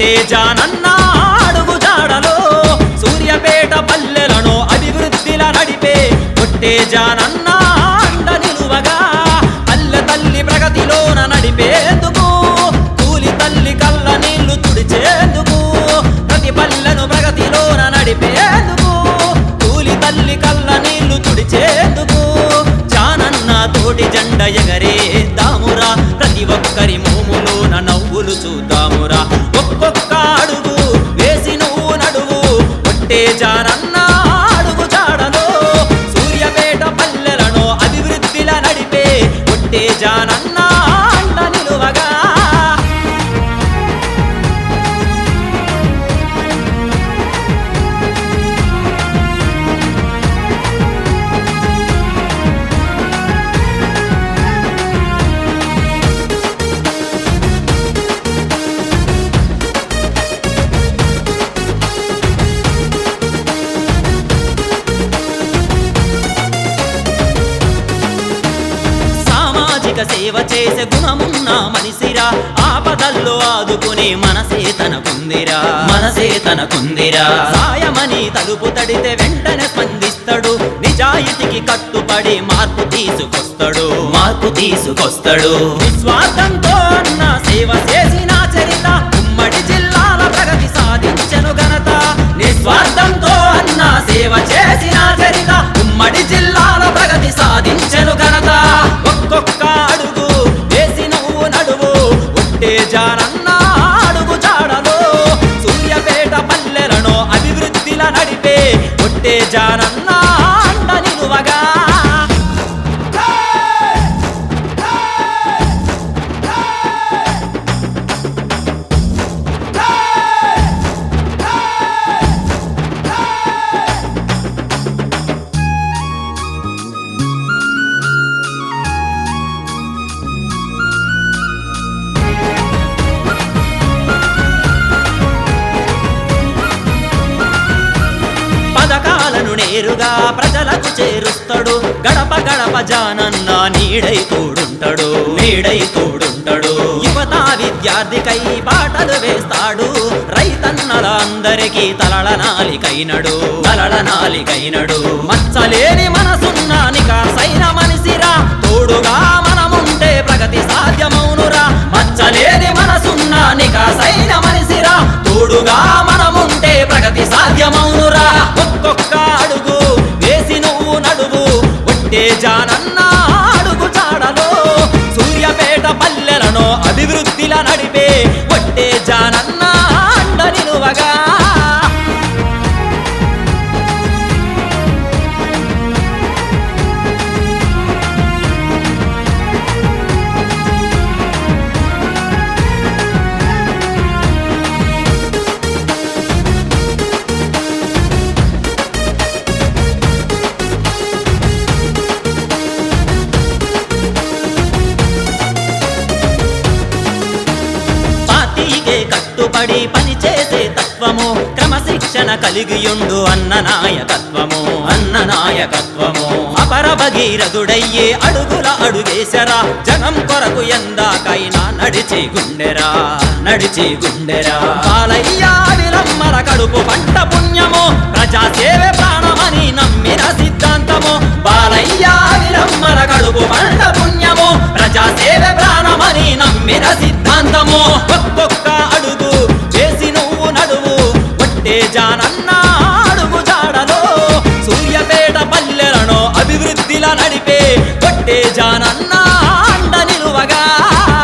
ఒట్టే జానన్న అడుగు జాడలో సూర్యాపేట పల్లెలను అభివృద్ధిల నడిపే ఒట్టే జానన్న అండ నిలువగా పల్లె తల్లి ప్రగతిలోన నడిపేందుకు కూలి తల్లి కళ్ళ నీళ్లు తుడిచేందుకు ప్రతి పల్లెను ప్రగతిలోన నడిపేందుకు కూలి తల్లి కళ్ళ నీళ్లు తుడిచేందుకు జానన్న తోటి జెండ ఎగరేద్దామురా ప్రతి ఒక్కరి మోములోన నవ్వులు చూద్దామురా ఒక్కొక్క అడుగు వేసి నువ్వు నడువు ఒట్టే జానన్న అడుగు జాడలో సూర్యాపేట పల్లెలను అభివృద్ధిల నడిపే ఒట్టే జానన్న అండ నిలువగా సేవ చేసే గుణమున్న మనిషిరా ఆపదల్లో ఆదుకునే మనసే తనకుందిరా సాయమని తలుపు తడితే వెంటనే స్పందిస్తాడు నిజాయితీకి కట్టుబడి మార్పు తీసుకొస్తాడు నిస్వార్థంతో అన్న సేవ చేసిన చరిత ఉమ్మడి జిల్లాల ప్రగతి సాధించెను ఘనత నిస్వార్థంతో అన్న సేవ చేసిన చరిత ఉమ్మడి జిల్లాల ప్రగతి సాధించెను ఘనత ఒక్కొక్క అడుగు వేసి నువ్వు నడువు ఒట్టే జానన్న అడుగు జాడలో సూర్యాపేట పల్లెలను అభివృద్ధిల నడిపే ఒట్టే జానన్న అండ నిలువగా పథకాలను నేరుగా ప్రజలకు చేరుస్తాడు గడప గడప జానన్న నీడై తోడుంటాడు యువత విద్యార్థికై బాటలు వేస్తాడు రైతన్నల అందరికీ తలలనాలికైనడు మచ్చలేని మనసున్న నికాసైన మనిషిరా తోడుగా మనముంటే ప్రగతి సాధ్యమౌనురా మచ్చలేని మనసున్న నికాసైన మనిషిరా తోడుగా మనముంటే ప్రగతి సాధ్యమౌనురా ఒక్కొక్క అడుగు వేసి నువ్వు నడువు ఒట్టే జానన్న అడుగు జాడలో సూర్యాపేట పల్లెలను అభివృద్ధిల నడిపే ఒట్టే జానన్న అండ నిలువగా కట్టుబడి పనిచేసే తత్వము క్రమశిక్షణ కలిగియుండు అన్న నాయకత్వము అపర భగీరథుడయ్యే అడుగుల అడుగేశరా జనం కొరకు ఎందాకైనా నడిచి గుండెరా బాలయ్య విలమ్మల కడుపు పంట పుణ్యము ప్రజాసేవే ప్రాణమని నమ్మిన సిద్ధాంతము బాలయ్య విలమ్మల కడుపు పంట పుణ్యము ప్రజాసేవే ప్రాణమని నమ్మిన సిద్ధాంతము ఒక్కొక్క అడుగు చేసి నువ్వు నడువు ఒట్టే జానన్న అడుగు జాడలో సూర్యాపేట పల్లెలను అభివృద్ధిల నడిపే ఒట్టే జానన్న అండ నిలువగా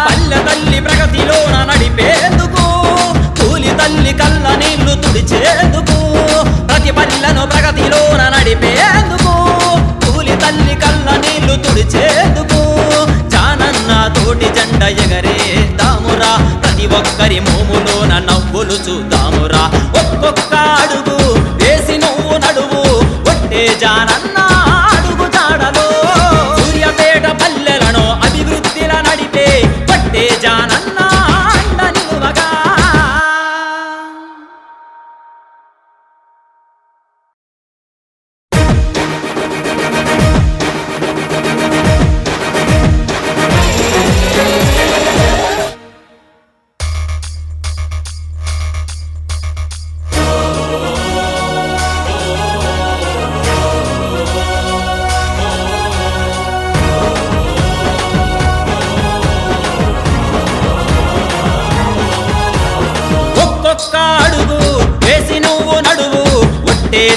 పల్లె తల్లి ప్రగతిలోన నడిపేందుకు కూలి తల్లి కళ్ళ నీళ్లు తుడిచేందుకు ప్రతి పల్లెను ప్రగతిలోన నడిపేందుకు కూలి తల్లి కళ్ళ నీళ్లు తుడిచేందుకు జానన్న తోటి జెండ ఎగరేద్దామురా ప్రతి ఒక్కరి మోములోన నవ్వులు చూద్దామురా ఒక్కొక్క అడుగు వేసి నువ్వు నడువు ఒట్టే జానన్న అడుగు జాడలో సూర్యాపేట పల్లెలను అభివృద్ధిల నడిపే ఒట్టే జానన్న అండ నిలువగా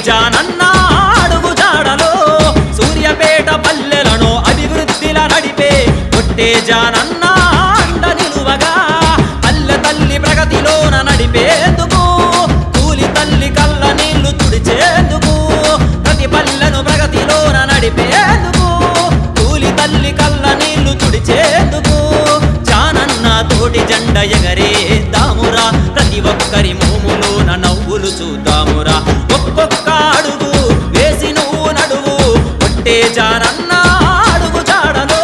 జానన్న అడుగు జాడలో సూర్యాపేట పల్లెలను అభివృద్ధిల నడిపే కొట్టే జానన్న అండ నిలువగా పల్లె తల్లి ప్రగతిలోన నడిపేందుకు కూలి తల్లి కళ్ళ నీళ్లు తుడిచేందుకు ప్రతి పల్లెను ప్రగతిలోన నడిపేందుకు కూలి తల్లి కళ్ళ నీళ్లు తుడిచేందుకు జానన్న తోటి జెండ ఎగరేద్దామురా ప్రతి ఒక్కరి మోములోన నవ్వులు చూద్దామురా ఒక్కొక్క అడుగు వేసి నువ్వు నడువు కొట్టే జానన్న అడుగు జాడలో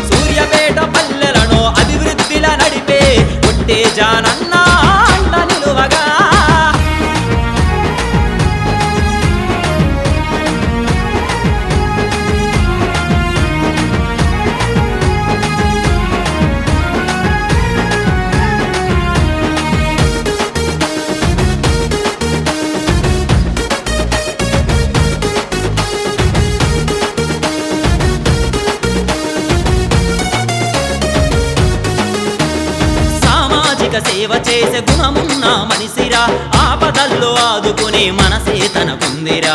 సూర్యాపేట పల్లెలను అభివృద్ధిల నడిపే కొట్టే జానన్న అండ నిలువగా సేవ చేసే గుణమున్న మనిషిరా ఆపదల్లో ఆదుకునే మనసే తనకుందిరా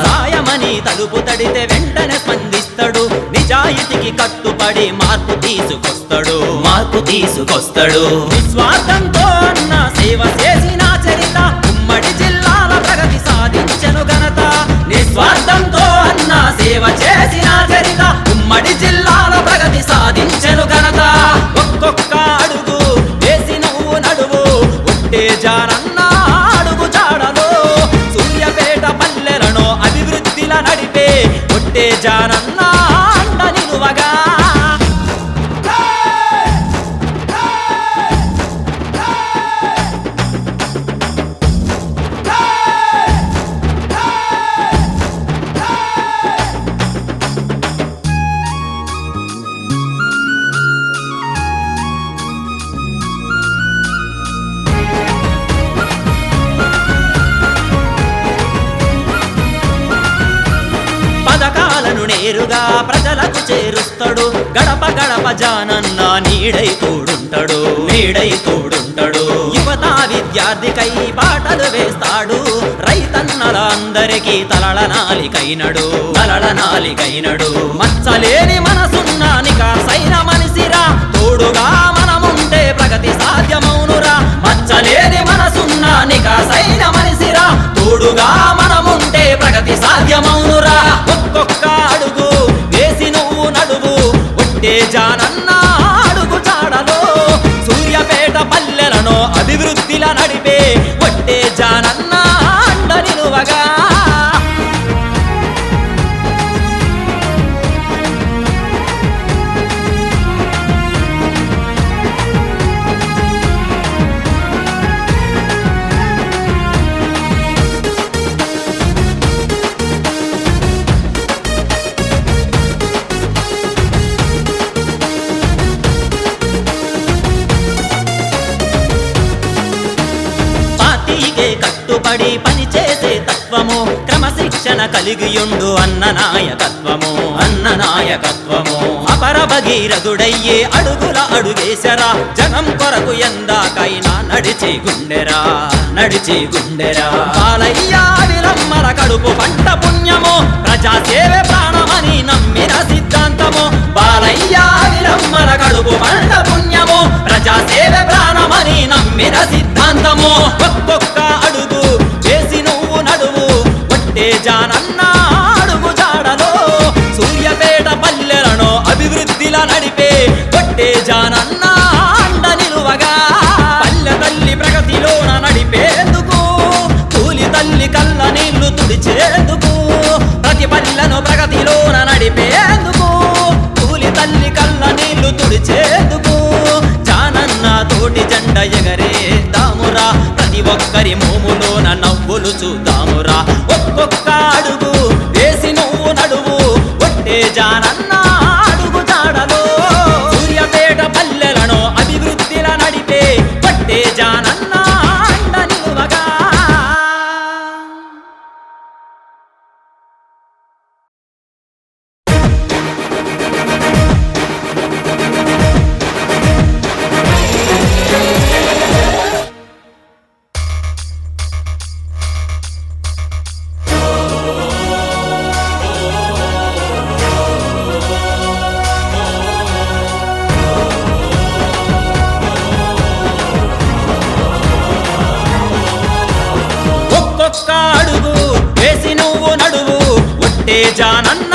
సాయమని తలుపు తడితే వెంటనే స్పందిస్తాడు నిజాయితీకి కట్టుబడి మార్పు తీసుకొస్తాడు నిస్వార్థంతో అన్న సేవ చేసిన చరిత ఉమ్మడి జిల్లాల ప్రగతి సాధించెను ఘనత నిస్వార్థంతో అన్న సేవ చేసిన చరిత ఉమ్మడి జిల్లాల ప్రగతి సాధించెను ఘనత ఒక్కొక్క అడుగు వేసి నువ్వు నడువు ఒట్టే జానన్న అడుగు జాడలో సూర్యాపేట పల్లెలను అభివృద్ధిల నడిపే ఒట్టే జానన్న అండ నిలువగా పథకాలను నేరుగా ప్రజలకు చేరుస్తాడు గడప గడప జానన్న నీడై తోడుంటాడు యువత విద్యార్థికై పాటలు వేస్తాడు రైతన్నల అందరికీ తలలనాలికైనడు మచ్చలేని మనసున్న నికాసైన మనిషిరా తోడుగా మనముంటే ప్రగతి సాధ్యమౌనురా మచ్చలేని మనసున్న నికాసైన మనిషిరా తోడుగా మనముంటే ప్రగతి సాధ్యమౌనురా ఒక్కొక్క అడుగు వేసి నువ్వు నడువు ఒట్టే జానన్న అడుగు జాడలో సూర్యాపేట పల్లెలను అభివృద్ధిల నడిపే ఒట్టే జానన్న అండ నిలువగా కట్టుబడి పనిచేసే తత్వము క్రమశిక్షణ కలిగియుండు అన్న నాయకత్వము అపర భగీరథుడయ్యే అడుగుల అడుగేశరా జనం కొరకు ఎందాకైనా నడిచి గుండెరా బాలయ్య విలమ్మల కడుపు పంట పుణ్యము ప్రజాసేవే ప్రాణమని నమ్మిన సిద్ధాంతము బాలయ్య విలమ్మల కడుపు పంట పుణ్యము ప్రజాసేవే ప్రాణమని నమ్మిన సిద్ధాంతము ఒక్కొక్క అడుగు చేసి నువ్వు నడువు ఒట్టే జానన్న అడుగు జాడలో సూర్యాపేట పల్లెలను అభివృద్ధిల నడిపే ఒట్టే జానన్న అండ నిలువగా పల్లె తల్లి ప్రగతిలోన నడిపేందుకు కూలి తల్లి కళ్ళ నీళ్లు తుడిచేందుకు ప్రతి పల్లెను ప్రగతిలోన నడిపేందుకు కూలి తల్లి కళ్ళ నీళ్లు తుడిచేందుకు జానన్న తోటి జెండ ఎగరేద్దామురా ప్రతి ఒక్కరి మోములోన నవ్వులు చూద్దామురా ఒక్కొక్క అడుగు వేసి నువ్వు నడువు ఒట్టే జానన్న అడుగు జాడలో సూర్యాపేట పల్లెలను అభివృద్ధిల నడిపే ఒట్టే జానన్న అండ నిలువగా ఒట్టే జానన్న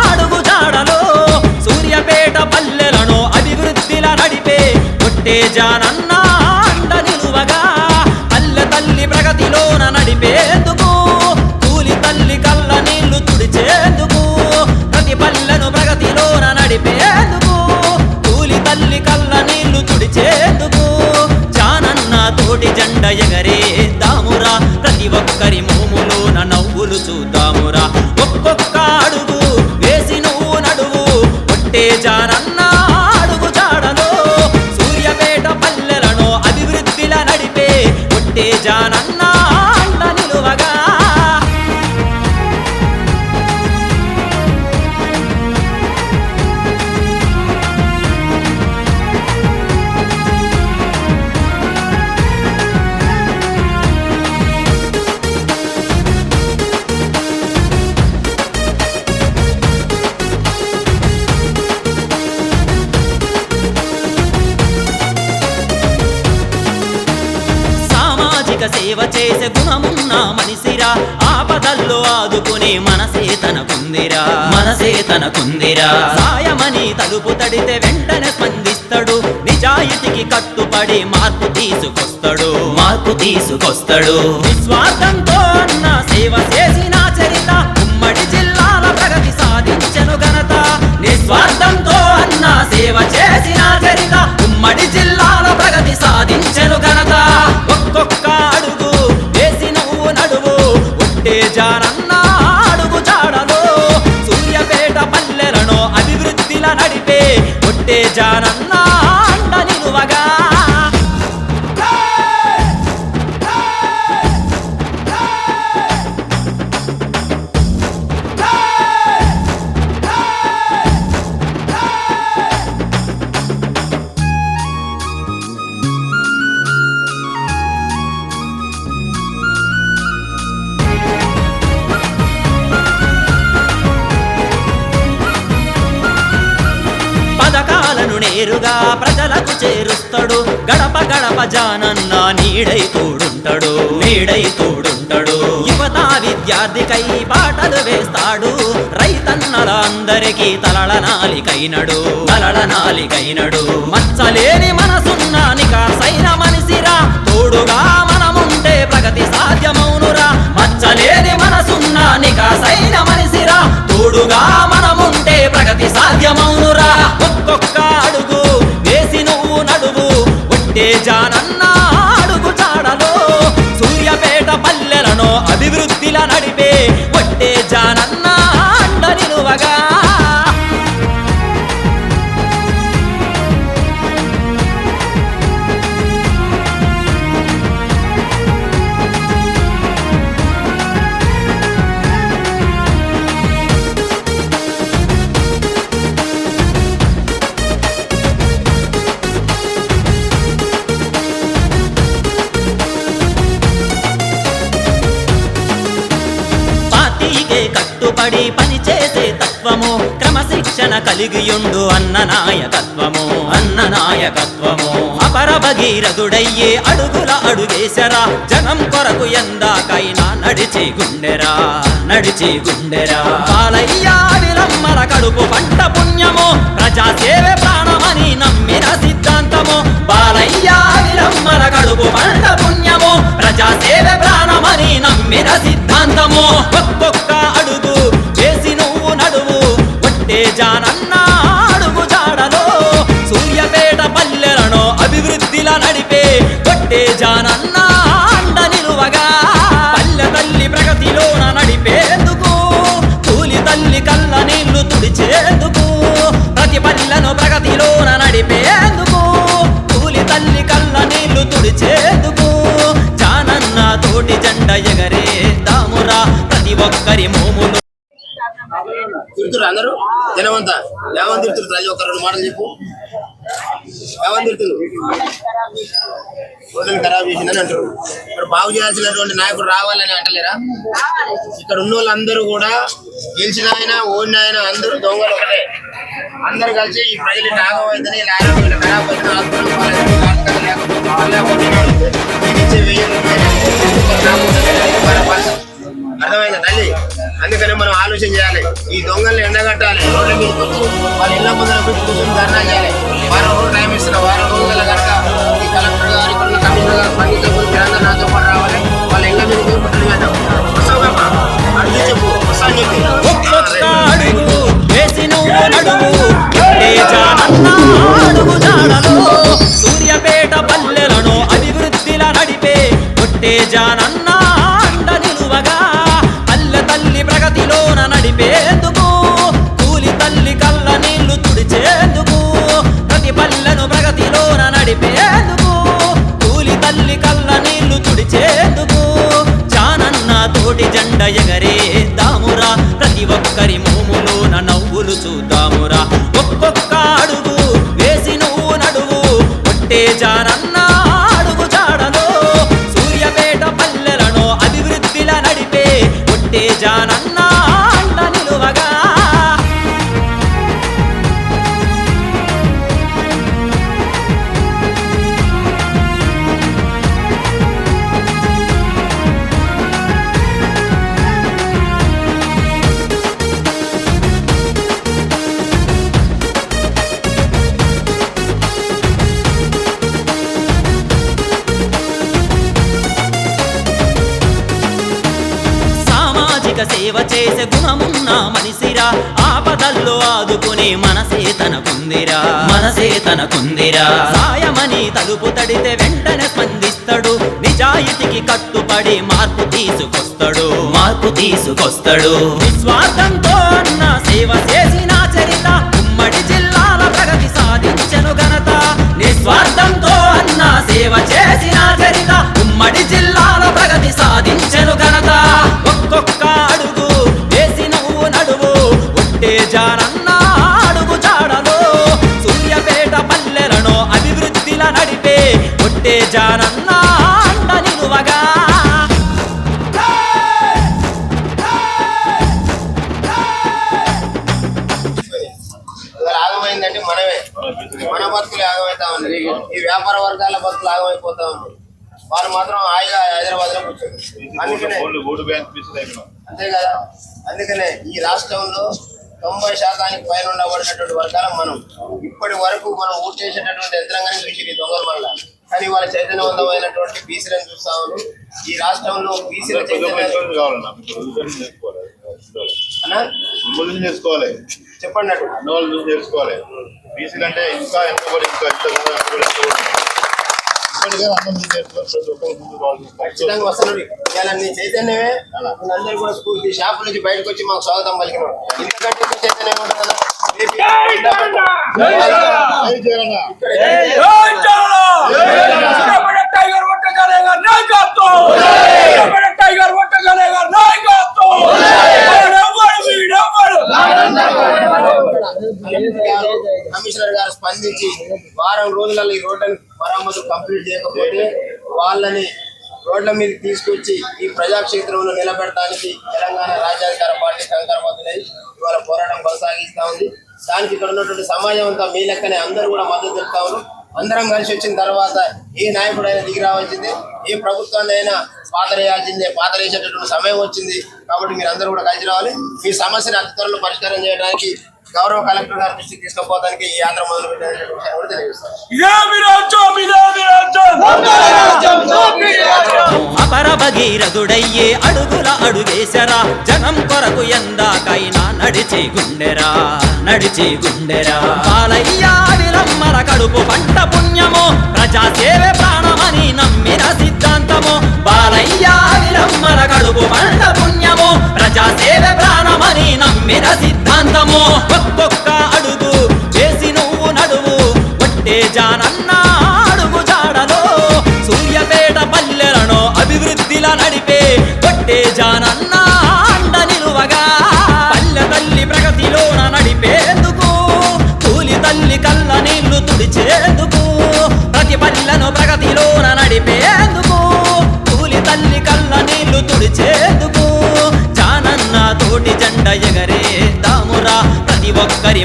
అడుగు జాడలో సూర్యాపేట పల్లెలను అభివృద్ధిలా నడిపే ఒట్టే జానన్న అండ నిలువగా పల్లె తల్లి ప్రగతిలోన నడిపేందుకు కూలి తల్లి కళ్ళ నీళ్లు తుడిచేందుకు ప్రతి పల్లెను ప్రగతిలోన నడిపేందుకు కూలి తల్లి కళ్ళ నీళ్లు తుడిచేందుకు జానన్న తోటి జెండ ఎగరేద్దామురా ప్రతి ఒక్కరి మోములోన నవ్వులు చూద్దామురా ఒక్కొక్క అడుగు వేసి నువ్వు నడువు ఒట్టే జానన్న అడుగు జాడలో సూర్యాపేట పల్లెలను అభివృద్ధిలా నడిపే ఒట్టే జానన్న అండ నిలువగా సేవ చేసే గుణమున్న మనిషిరా ఆపదల్లో ఆదుకునే మనసే తనకుందిరా సాయమని తలుపు తడితే వెంటనే స్పందిస్తాడు నిజాయితీకి కట్టుపడి మార్పు తీసుకొస్తాడు నిస్వార్థంతో అన్న సేవ చేసిన చరిత ఉమ్మడి జిల్లాల ప్రగతి సాధించెను ఘనత నిస్వార్థంతో అన్న సేవ చేసిన చరిత ఉమ్మడి జిల్లాల ప్రగతి సాధించెను ఘనత ఒక్కొక్క అడుగు వేసి నువ్వు నడువు ఒట్టే జానన్న అడుగు జాడలో సూర్యాపేట పల్లెలను అభివృద్ధిలా నడిపే ఒట్టే జానన్న అండ నిలువగా పథకాలను నేరుగా ప్రజలకు చేరుస్తాడు గడప గడప జానన్న నీడై తోడుంటాడు యువత విద్యార్థికై పాటలు వేస్తాడు రైతన్నల అందరికీ తలలనాలికైనడు మచ్చలేని మనసున్న నికాసైన మనిషిరా తోడుగా మనముంటే ప్రగతి సాధ్యమౌనురా మచ్చలేని మనసున్న నికాసైన మనిషిరా తోడుగా మనముంటే ప్రగతి సాధ్యమౌనురా ఒక్కొక్క అడుగు వేసి నువ్వు నడువు ఒట్టే జానన్న అడుగు జాడలో సూర్యాపేట పల్లెలను అభివృద్ధిలా నడిపే ఒట్టే జానన్న అండ నిలువగా కట్టుబడి పని చేసే తత్వము క్రమశిక్షణ కలిగియుండు అన్న నాయకత్వము అపర భగీరథుడయ్యే అడుగుల అడుగేశరా జనం కొరకు ఎందాకైనా నడిచి గుండెరా బాలయ్య విలమ్మల కడుపు పంట పుణ్యము ప్రజాసేవే ప్రాణమని నమ్మిన సిద్ధాంతము బాలయ్య విలమ్మల కడుపు పంట పుణ్యము ప్రజాసేవే ప్రాణమని నమ్మిన సిద్ధాంతము ఒక్కొక్క అడుగు వేసి నువ్వు నడువు ఒట్టే జానన్న అడుగు జాడలో సూర్యాపేట పల్లెలను అభివృద్ధిలా నడిపే ఒట్టే జానన్న అండ నిలువగా పల్లె తల్లి ప్రగతిలోన నడిపేందుకు కూలి తల్లి కళ్ళ నీళ్లు తుడిచేందుకు ప్రతి పల్లెను ప్రగతిలోన నడిపేందుకు కూలి తల్లి కళ్ళ నీళ్లు తుడిచేందుకు జానన్న తోటి జెండ ఎగరేద్దామురా ప్రతి ఒక్కరి మోములు తిరుతురు అందరూ జనమంతా ఏమని తిరుతురు రాజు ఒక రెండు మాటలు చెప్పు ఏమని తిరుతురు రోడ్లు ఖరాబ్ చేసిందని అంటారు ఇప్పుడు బాగు చేయాల్సినటువంటి నాయకుడు రావాలని అంటలేరా ఇక్కడ ఉన్న వాళ్ళందరూ కూడా గెలిచిన ఆయన ఓడిన ఆయన అందరూ దొంగలు ఒకటే అందరు కలిసి ఈ ప్రజలు నాగం అవుతుంది ఖరాబ్ అవుతుంది అర్థమైందా తల్లి అందుకని మనం ఆలోచన చేయాలి. ఈ దొంగల్ని ఎండగట్టాలి. రోడ్ల మీదకి వచ్చి వాళ్ళ ఇళ్ల ముందర పెట్టి కూర్చొని ధర్నా చేయాలి. వారం రోజులు టైం ఇస్తున్నా. వారం రోజుల కనుక ఈ కలెక్టర్ గారు ఇక్కడ కమిషనర్ గారు స్పందించకపోతే మీరందరూ నాతో పాటు రావాలి. వాళ్ళ ఇళ్ల మీద ముట్టడి చేద్దాం. వస్తావమ్మా అడిగి చెప్పు. వస్తా అని చెప్పి ఒక్కొక్క అడుగు వేసి నువ్వు నడువు ఒట్టే జానన్న అడుగు జాడలో సూర్యాపేట పల్లెలను అభివృద్ధిల నడిపే ఒట్టే జానన్న అండ నిలువగా పల్లె తల్లి ప్రగతిలోన నడిపేందుకు కూలి తల్లి కళ్ళ నీళ్లు తుడిచేందుకు ప్రతి పల్లెను ప్రగతిలోన నడిపేందుకు కూలి తల్లి కళ్ళ నీళ్లు తుడిచేందుకు జానన్న తోటి జెండ ఎగరేద్దామురా ప్రతి ఒక్కరి మోములోన నవ్వులు చూద్దామురా ఒక్కొక్క అడుగు వేసి నువ్వు నడువు ఒట్టే జానన్న అడుగు జాడలో సూర్యాపేట పల్లెలను అభివృద్ధిల నడిపే ఒట్టే జానన్న అండ నిలువగా సామాజిక సేవ చేసే గుణమున్న మనిషిరా ఆపదల్లో ఆదుకునే మనసే తనకుందిరా సాయమని తలుపు తడితే వెంటనే స్పందిస్తాడు నిజాయితీకి కట్టుపడి మార్పు తీసుకొస్తాడు నిస్వార్థంతో అన్న సేవ చేసిన చరిత ఉమ్మడి జిల్లాల ప్రగతి సాధించెను ఘనత నిస్వార్థంతో అన్న సేవ చేసిన చరిత ఉమ్మడి జిల్లాల ప్రగతి సాధించెను ఘనత ఒక్కొక్క అడుగు వేసి నువ్వు నడువు ఒట్టే జానన్న అడుగు జాడలో సూర్యాపేట పల్లెలను అభివృద్ధిల నడిపే ఒట్టే జానన్న అండ నిలువగా ఆగమైందంటే మనమే మన బతుకులు ఆగమవుతా ఉంది. ఈ వ్యాపార వర్గాల బతుకులు ఆగమైపోతా ఉంది. వాళ్ళు మాత్రం హాయిగా హైదరాబాద్ లో కూర్చోండి. అంతే కదా. అందుకనే ఈ రాష్ట్రంలో 90% పైన ఉండబడినటువంటి వర్గాలు మనం ఇప్పటి వరకు మనం ఊరు చేసేటటువంటి యంత్రాంగాన్ని చూసి ఈ దొంగల వల్ల కానీ వాళ్ళ చైతన్యవంతమైనటువంటి బీసీలను చూస్తా ఉన్నాం. ఈ రాష్ట్రంలో బీసీల చేసుకోవాలి చెప్పండి చేసుకోవాలి. బీసీలు అంటే ఇంకా ఖచ్చితంగా వస్తున్నాడు. ఇలా నీ చైతన్యమే అందరూ కూడా స్కూల్ షాప్ నుంచి బయటకు వచ్చి మాకు స్వాగతం పలికినాడు. ఇంతకంటే చైతన్యం ఉంటుంది కదా. కమిషనర్ గారు స్పందించి వారం రోజులలో ఈ రోడ్లను మరమ్మతు కంప్లీట్ చేయకపోతే వాళ్ళని రోడ్ల మీద తీసుకొచ్చి ఈ ప్రజాక్షేత్రంలో నిలబెట్టడానికి తెలంగాణ రాజ్యాధికార పార్టీ కంకరబద్దులై ఇవాళ పోరాటం కొనసాగిస్తా ఉంది. దానికి ఇక్కడ ఉన్నటువంటి సమాజం అంతా మీ లెక్కనే అందరూ కూడా మద్దతు తెలుపుతా ఉన్నారు. అందరం కలిసి వచ్చిన తర్వాత ఏ నాయకుడైనా దిగి రావాల్సిందే, ఏ ప్రభుత్వాన్ని అయినా పాతరేయాల్సిందే. పాతరేసేటటువంటి సమయం వచ్చింది కాబట్టి మీరు అందరూ కూడా కలిసి రావాలి. మీ సమస్యను అతి త్వరలో పరిష్కారం చేయడానికి గౌరవ కలెక్టర్ గారి దృష్టికి తీసుకుపోవడానికి ఈ యాత్ర మొదలు పెట్టాలని విషయాన్ని కూడా తెలియజేస్తాను. అపర భగీరథుడయ్యే అడుగుల అడుగేశరా జనం కొరకు ఎందాకైనా నడిచి గుండెరా బాలయ్య విలమ్మల కడుపు పంట పుణ్యము ప్రజాసేవే ప్రాణమని నమ్మిన సిద్ధాంతము బాలయ్య విలమ్మల కడుపు పంట పుణ్యము ప్రజాసేవే ప్రాణమని నమ్మిన సిద్ధాంతము ఒక్కొక్క అడుగు వేసి నువ్వు నడువు ఒట్టే జానన్న అడుగు జాడలో సూర్యాపేట పల్లెలను అభివృద్ధిలా నడిపే ఒట్టే జానన్న అండ నిలువగా పల్లె తల్లి ప్రగతిలోన నడిపేందుకు కూలి తల్లి కళ్ళ నీళ్లు తుడిచేందుకు ప్రతి పల్లెను ప్రగతిలోన నడిపేందుకు కూలి తల్లి కళ్ళ నీళ్లు తుడిచేందుకు జానన్న తోటి జెండ ఎగరేద్దామురా ప్రతి ఒక్కరి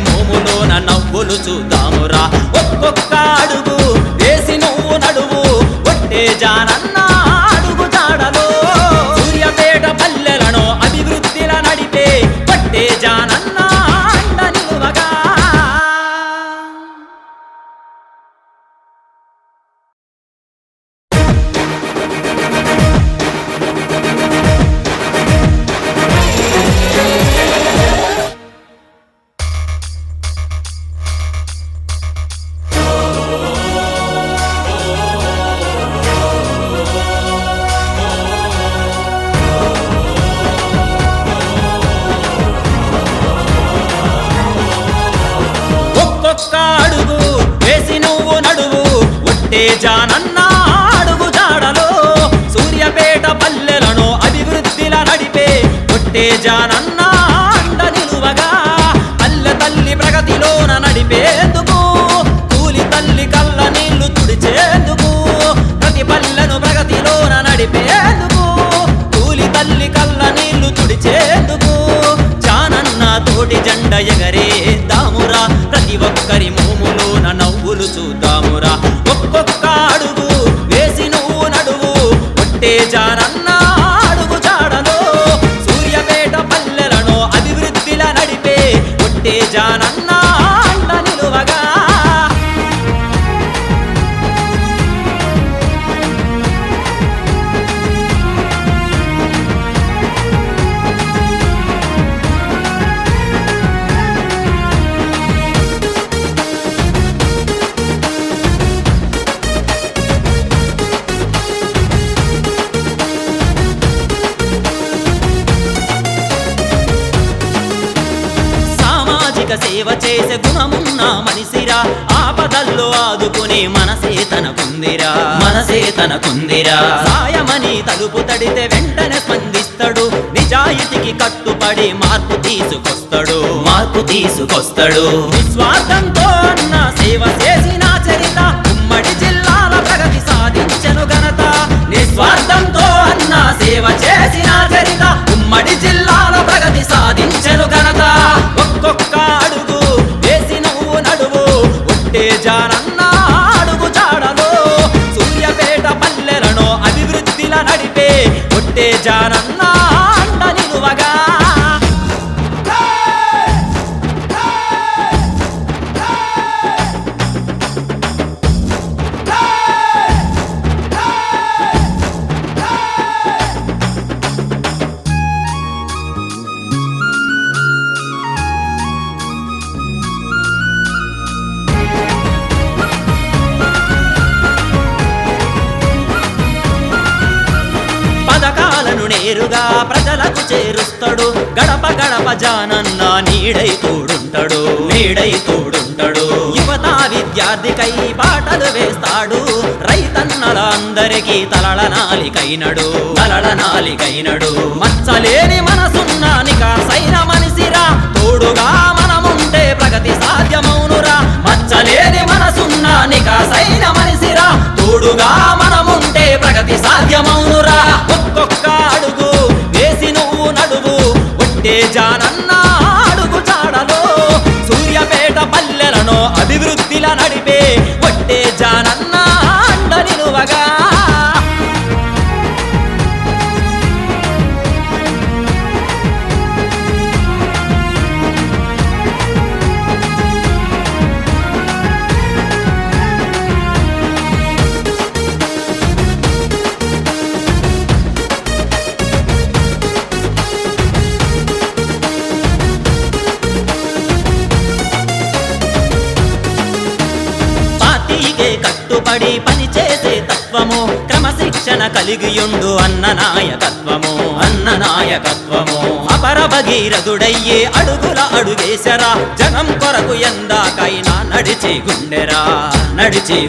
ఒట్టే జానన్న అడుగు జాడలో సూర్యాపేట పల్లెలను అభివృద్ధిల నడిపే ఒట్టే జానన్న అండ నిలువగా పల్లె తల్లి ప్రగతిలోన నడిపేందుకు కూలి తల్లి కళ్ళ నీళ్లు తుడిచేందుకు ప్రతి పల్లెను ప్రగతిలోన నడిపేందుకు కూలి తల్లి కళ్ళ నీళ్లు తుడిచేందుకు జానన్న తోటి జెండ ఎగరేద్దామురా ప్రతి ఒక్కరి మోములోన నవ్వులు చూద్దామురా ఒక్కొక్క అడుగు వేసి నువ్వు నడువు ఒట్టే జానన్న అడుగు జాడలో సూర్యాపేట పల్లెలను అభివృద్ధిల నడిపే ఒట్టే జానన్న అండ నిలువగా సేవ చేసే గుణమున్న మనిషిరా ఆపదల్లో ఆదుకునే మనసే తనకుందిరా సాయమని తలుపు తడితే వెంటనే స్పందిస్తాడు నిజాయితీకి కట్టుపడి మార్పు తీసుకొస్తాడు నిస్వార్థంతో అన్న సేవ చేసిన చరిత ఉమ్మడి జిల్లాల ప్రగతి సాధించెను ఘనత నిస్వార్థంతో అన్న సేవ చేసిన చరిత ఉమ్మడి జిల్లాల ప్రగతి సాధించెను ఘనత ఒక్కొక్క అడుగు వేసి నువ్వు నడువు ఒట్టే జానన్న అడుగు జాడలో సూర్యాపేట పల్లెలను అభివృద్ధిల నడిపే ఒట్టే జానన్న అండ నిలువగా పథకాలను నేరుగా ప్రజలకు చేరుస్తాడు గడప గడప జానన్న నీడై తోడుంటాడు యువత విద్యార్థికై బాటలు వేస్తాడు రైతన్నల అందరికీ తలలనాలికైనడు మచ్చలేని మనసున్న నికాసైన మనిషిరా తోడుగా మనముంటే ప్రగతి సాధ్యమౌనురా మచ్చలేని మనసున్న నికాసైన మనిషిరా తోడుగా మనముంటే ప్రగతి సాధ్యమౌనురా ఒక్కొక్క అడుగు వేసి నువ్వు నడువు ఒట్టే జానన్న అడుగు జాడలో సూర్యాపేట పల్లెలను అభివృద్ధిల నడిపే ఒట్టే జానన్న అండ నిలువగా కట్టుబడి పనిచేసే తత్వము క్రమశిక్షణ కలిగియుండు అన్న నాయకత్వము అపర భగీరథుడయ్యే అడుగుల అడుగేశరా జనం కొరకు ఎందాకైనా నడిచి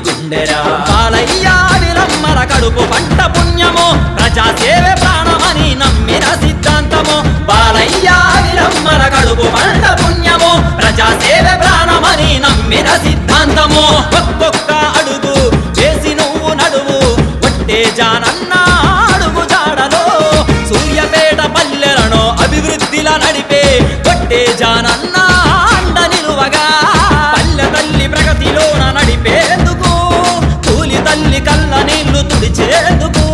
గుండెరా బాలయ్య విలమ్మల కడుపు పంట పుణ్యము ప్రజాసేవే ప్రాణమని నమ్మిన సిద్ధాంతము బాలయ్య విలమ్మల కడుపు పంట పుణ్యము ప్రజాసేవే ప్రాణమని నమ్మిన సిద్ధాంతము ఒక్కొక్క అడుగు చేసి నువ్వు నడువు ఒట్టే జానన్న అడుగు జాడలో సూర్యాపేట పల్లెలను అభివృద్ధిల నడిపే ఒట్టే జానన్న అండ నిలువగా పల్లె తల్లి ప్రగతిలోన నడిపేందుకు కూలి తల్లి కళ్ళ నీళ్లు తుడిచేందుకు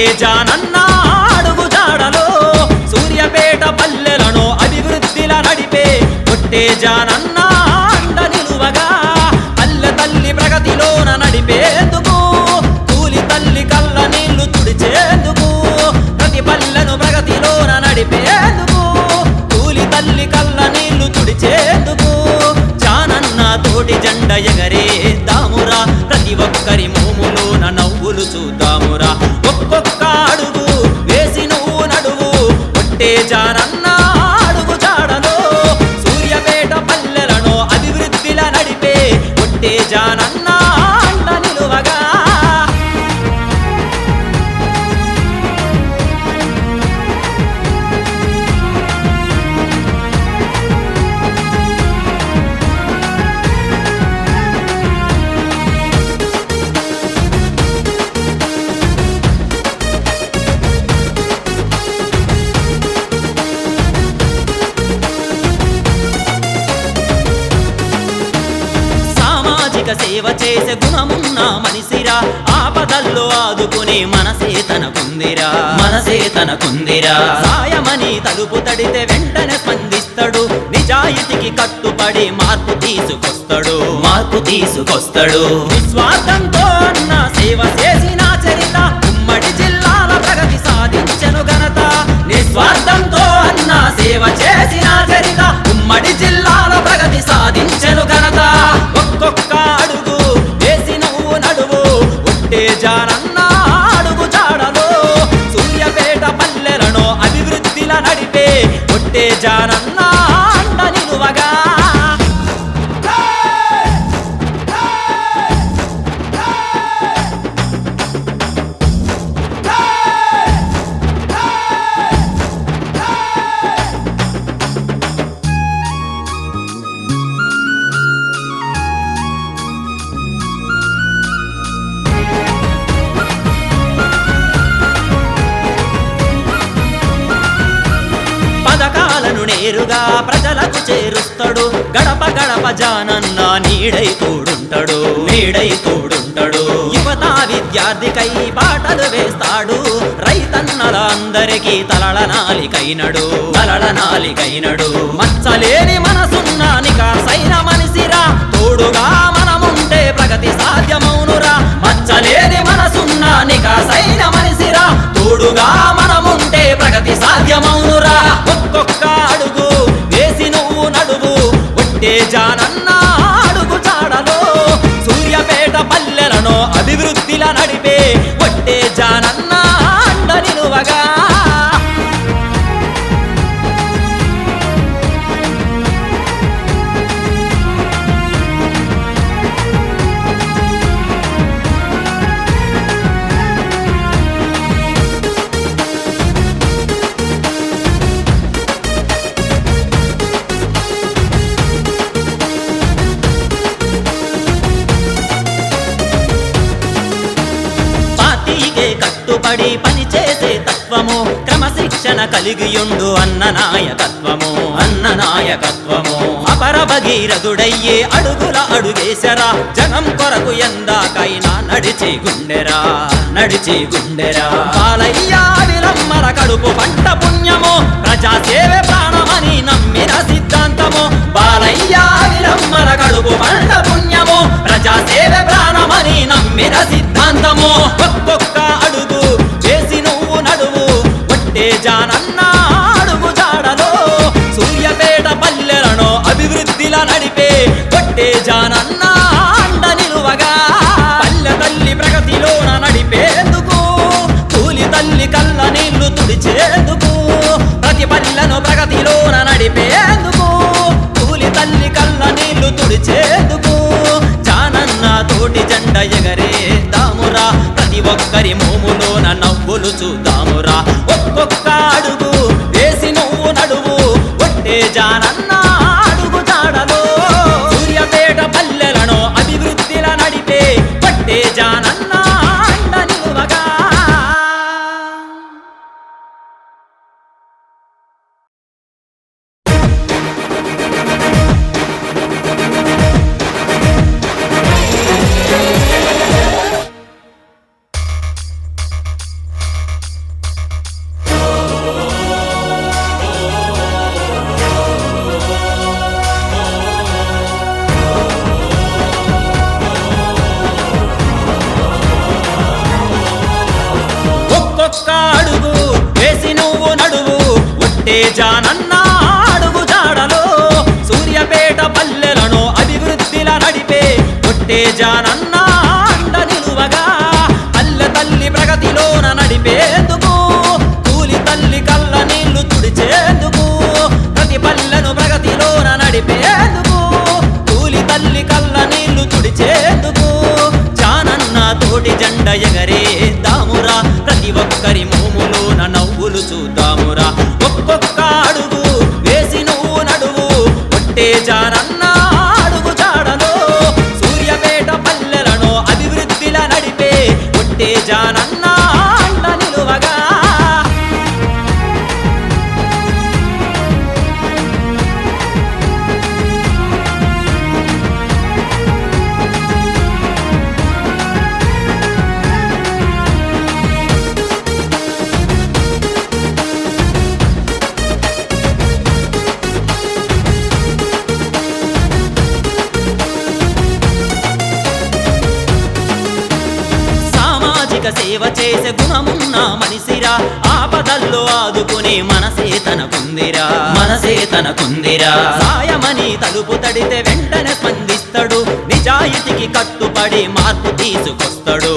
ఒట్టే జానన్న అడుగు జాడలో సూర్యాపేట పల్లెలను అభివృద్ధిలా నడిపే ఒట్టే జానన్న అండ నిలువగా పల్లె తల్లి ప్రగతిలోన నడిపేందుకు కూలి తల్లి కళ్ళ నీళ్లు తుడిచేందుకు ప్రతి పల్లెను ప్రగతిలోన నడిపేందుకు కూలి తల్లి కళ్ళ నీళ్లు తుడిచేందుకు జానన్న తోటి జెండ ఎగరేద్దామురా ప్రతి ఒక్కరి మోములోన నవ్వులు చూద్దామురా ఒక్కొక్క అడుగు వేసి నువ్వు నడువు ఒట్టే జానన్న అడుగు జాడలో సూర్యాపేట పల్లెలను అభివృద్ధిలా నడిపే ఒట్టే జానన్న అండ నిలువగా సేవ చేసే గుణమున్న మనిషిరా ఆపదల్లో ఆదుకునే మనసే తనకుందిరా సాయమని తలుపు తడితే వెంటనే స్పందిస్తాడు నిజాయితీకి కట్టుబడి మార్పు తీసుకొస్తాడు నిస్వార్థంతో అన్న సేవ చేసిన చరిత ఉమ్మడి జిల్లాల ప్రగతి సాధించెను ఘనత నిస్వార్థంతో అన్న సేవ చేసిన చరిత ఉమ్మడి జిల్లాల ప్రగతి సాధించెను ఘనత ఒక్కొక్క అడుగు వేసి నువ్వు నడువు ఒట్టే జానన్న అడుగు జాడలో సూర్యాపేట పల్లెలను అభివృద్ధిలా నడిపే ఒట్టే జానన్న అండ నిలువగా పథకాలను నేరుగా ప్రజలకు చేరుస్తాడు గడప గడప జానన్న నీడై తోడుంటాడు యువత విద్యార్థికై బాటలు వేస్తాడు రైతన్నల అందరికీ తలలనాలికైనడు మచ్చలేని మనసున్న నికాసైన మనిషిరా తోడుగా మనముంటే ప్రగతి సాధ్యమౌనురా మచ్చలేని మనసున్న నికాసైన మనిషిరా తోడుగా మనముంటే ప్రగతి సాధ్యమౌనురా ఒక్కొక్క అడుగు వేసి నువ్వు నడువు ఒట్టే జానన్న అడుగు జాడలో సూర్యాపేట పల్లెలను అభివృద్ధిలా నడిపే ఒట్టే జానన్న అండ నిలువగా కట్టుబడి పని చేసే తత్వము క్రమశిక్షణ కలిగియుండు అన్న నాయకత్వము అపర భగీరథుడయ్యే అడుగుల అడుగేశరా జనం కొరకు ఎందాకైనా నడిచి గుండెరా బాలయ్య విలమ్మల కడుపు పంట పుణ్యము ప్రజాసేవే ప్రాణమని నమ్మిన సిద్ధాంతము బాలయ్య విలమ్మల కడుపు పంట పుణ్యము ప్రజాసేవే ప్రాణమని నమ్మిన సిద్ధాంతము ఒక్కొక్క అడుగు చేసి నువ్వు నడువు ఒట్టే జానన్న అడుగు జాడలో సూర్యాపేట పల్లెలను అభివృద్ధిలా నడిపే ఒట్టే జానన్న అండ నిలువగా పల్లె తల్లి ప్రగతిలోన నడిపేందుకు కూలి తల్లి కళ్ళ నీళ్లు తుడిచేందుకు ప్రతి పల్లెను ప్రగతిలోన నడిపేందుకు కూలి తల్లి కళ్ళ నీళ్లు తుడిచేందుకు జానన్న తోటి జెండ ఎగరేద్దామురా ప్రతి ఒక్కరి మోములోన నవ్వులు చూద్దామురా ఒక్కొక్క అడుగు వేసి నువ్వు నడువు ఒట్టే జానన్న అడుగు జాడలో సూర్యాపేట పల్లెలను అభివృద్ధిలా నడిపే ఒట్టే జానన్న అండ నిలువగా ఒట్టే జానన్న అడుగు జాడలో సూర్యాపేట పల్లెలను అభివృద్ధిల నడిపే ఒట్టే జానన్న అండ నిలువగా పల్లె తల్లి ప్రగతిలోన నడిపేందుకు కూలి తల్లి కళ్ళ నీళ్లు తుడిచేందుకు ప్రతి పల్లెను ప్రగతిలోన నడిపేందుకు కూలి తల్లి కళ్ళ నీళ్లు తుడిచేందుకు జానన్న తోటి జెండ ఎగరేద్దామురా ప్రతి ఒక్కరి మోములోన నవ్వులు చూద్దామురా ఒక్కొక్క అడుగు వేసి నువ్వు నడువు ఒట్టే జానన్న అడుగు జాడలో సూర్యాపేట పల్లెలను అభివృద్ధిల నడిపే ఒట్టే జానన్న అండ నిలువగా సామాజిక సేవ చేసే గుణమున్న మనిషిరా ఆపదల్లో ఆదుకునే మనసే తనకుందిరా సాయమని తలుపు తడితే వెంటనే స్పందిస్తాడు నిజాయితీకి కట్టుబడి మార్పు తీసుకొస్తాడు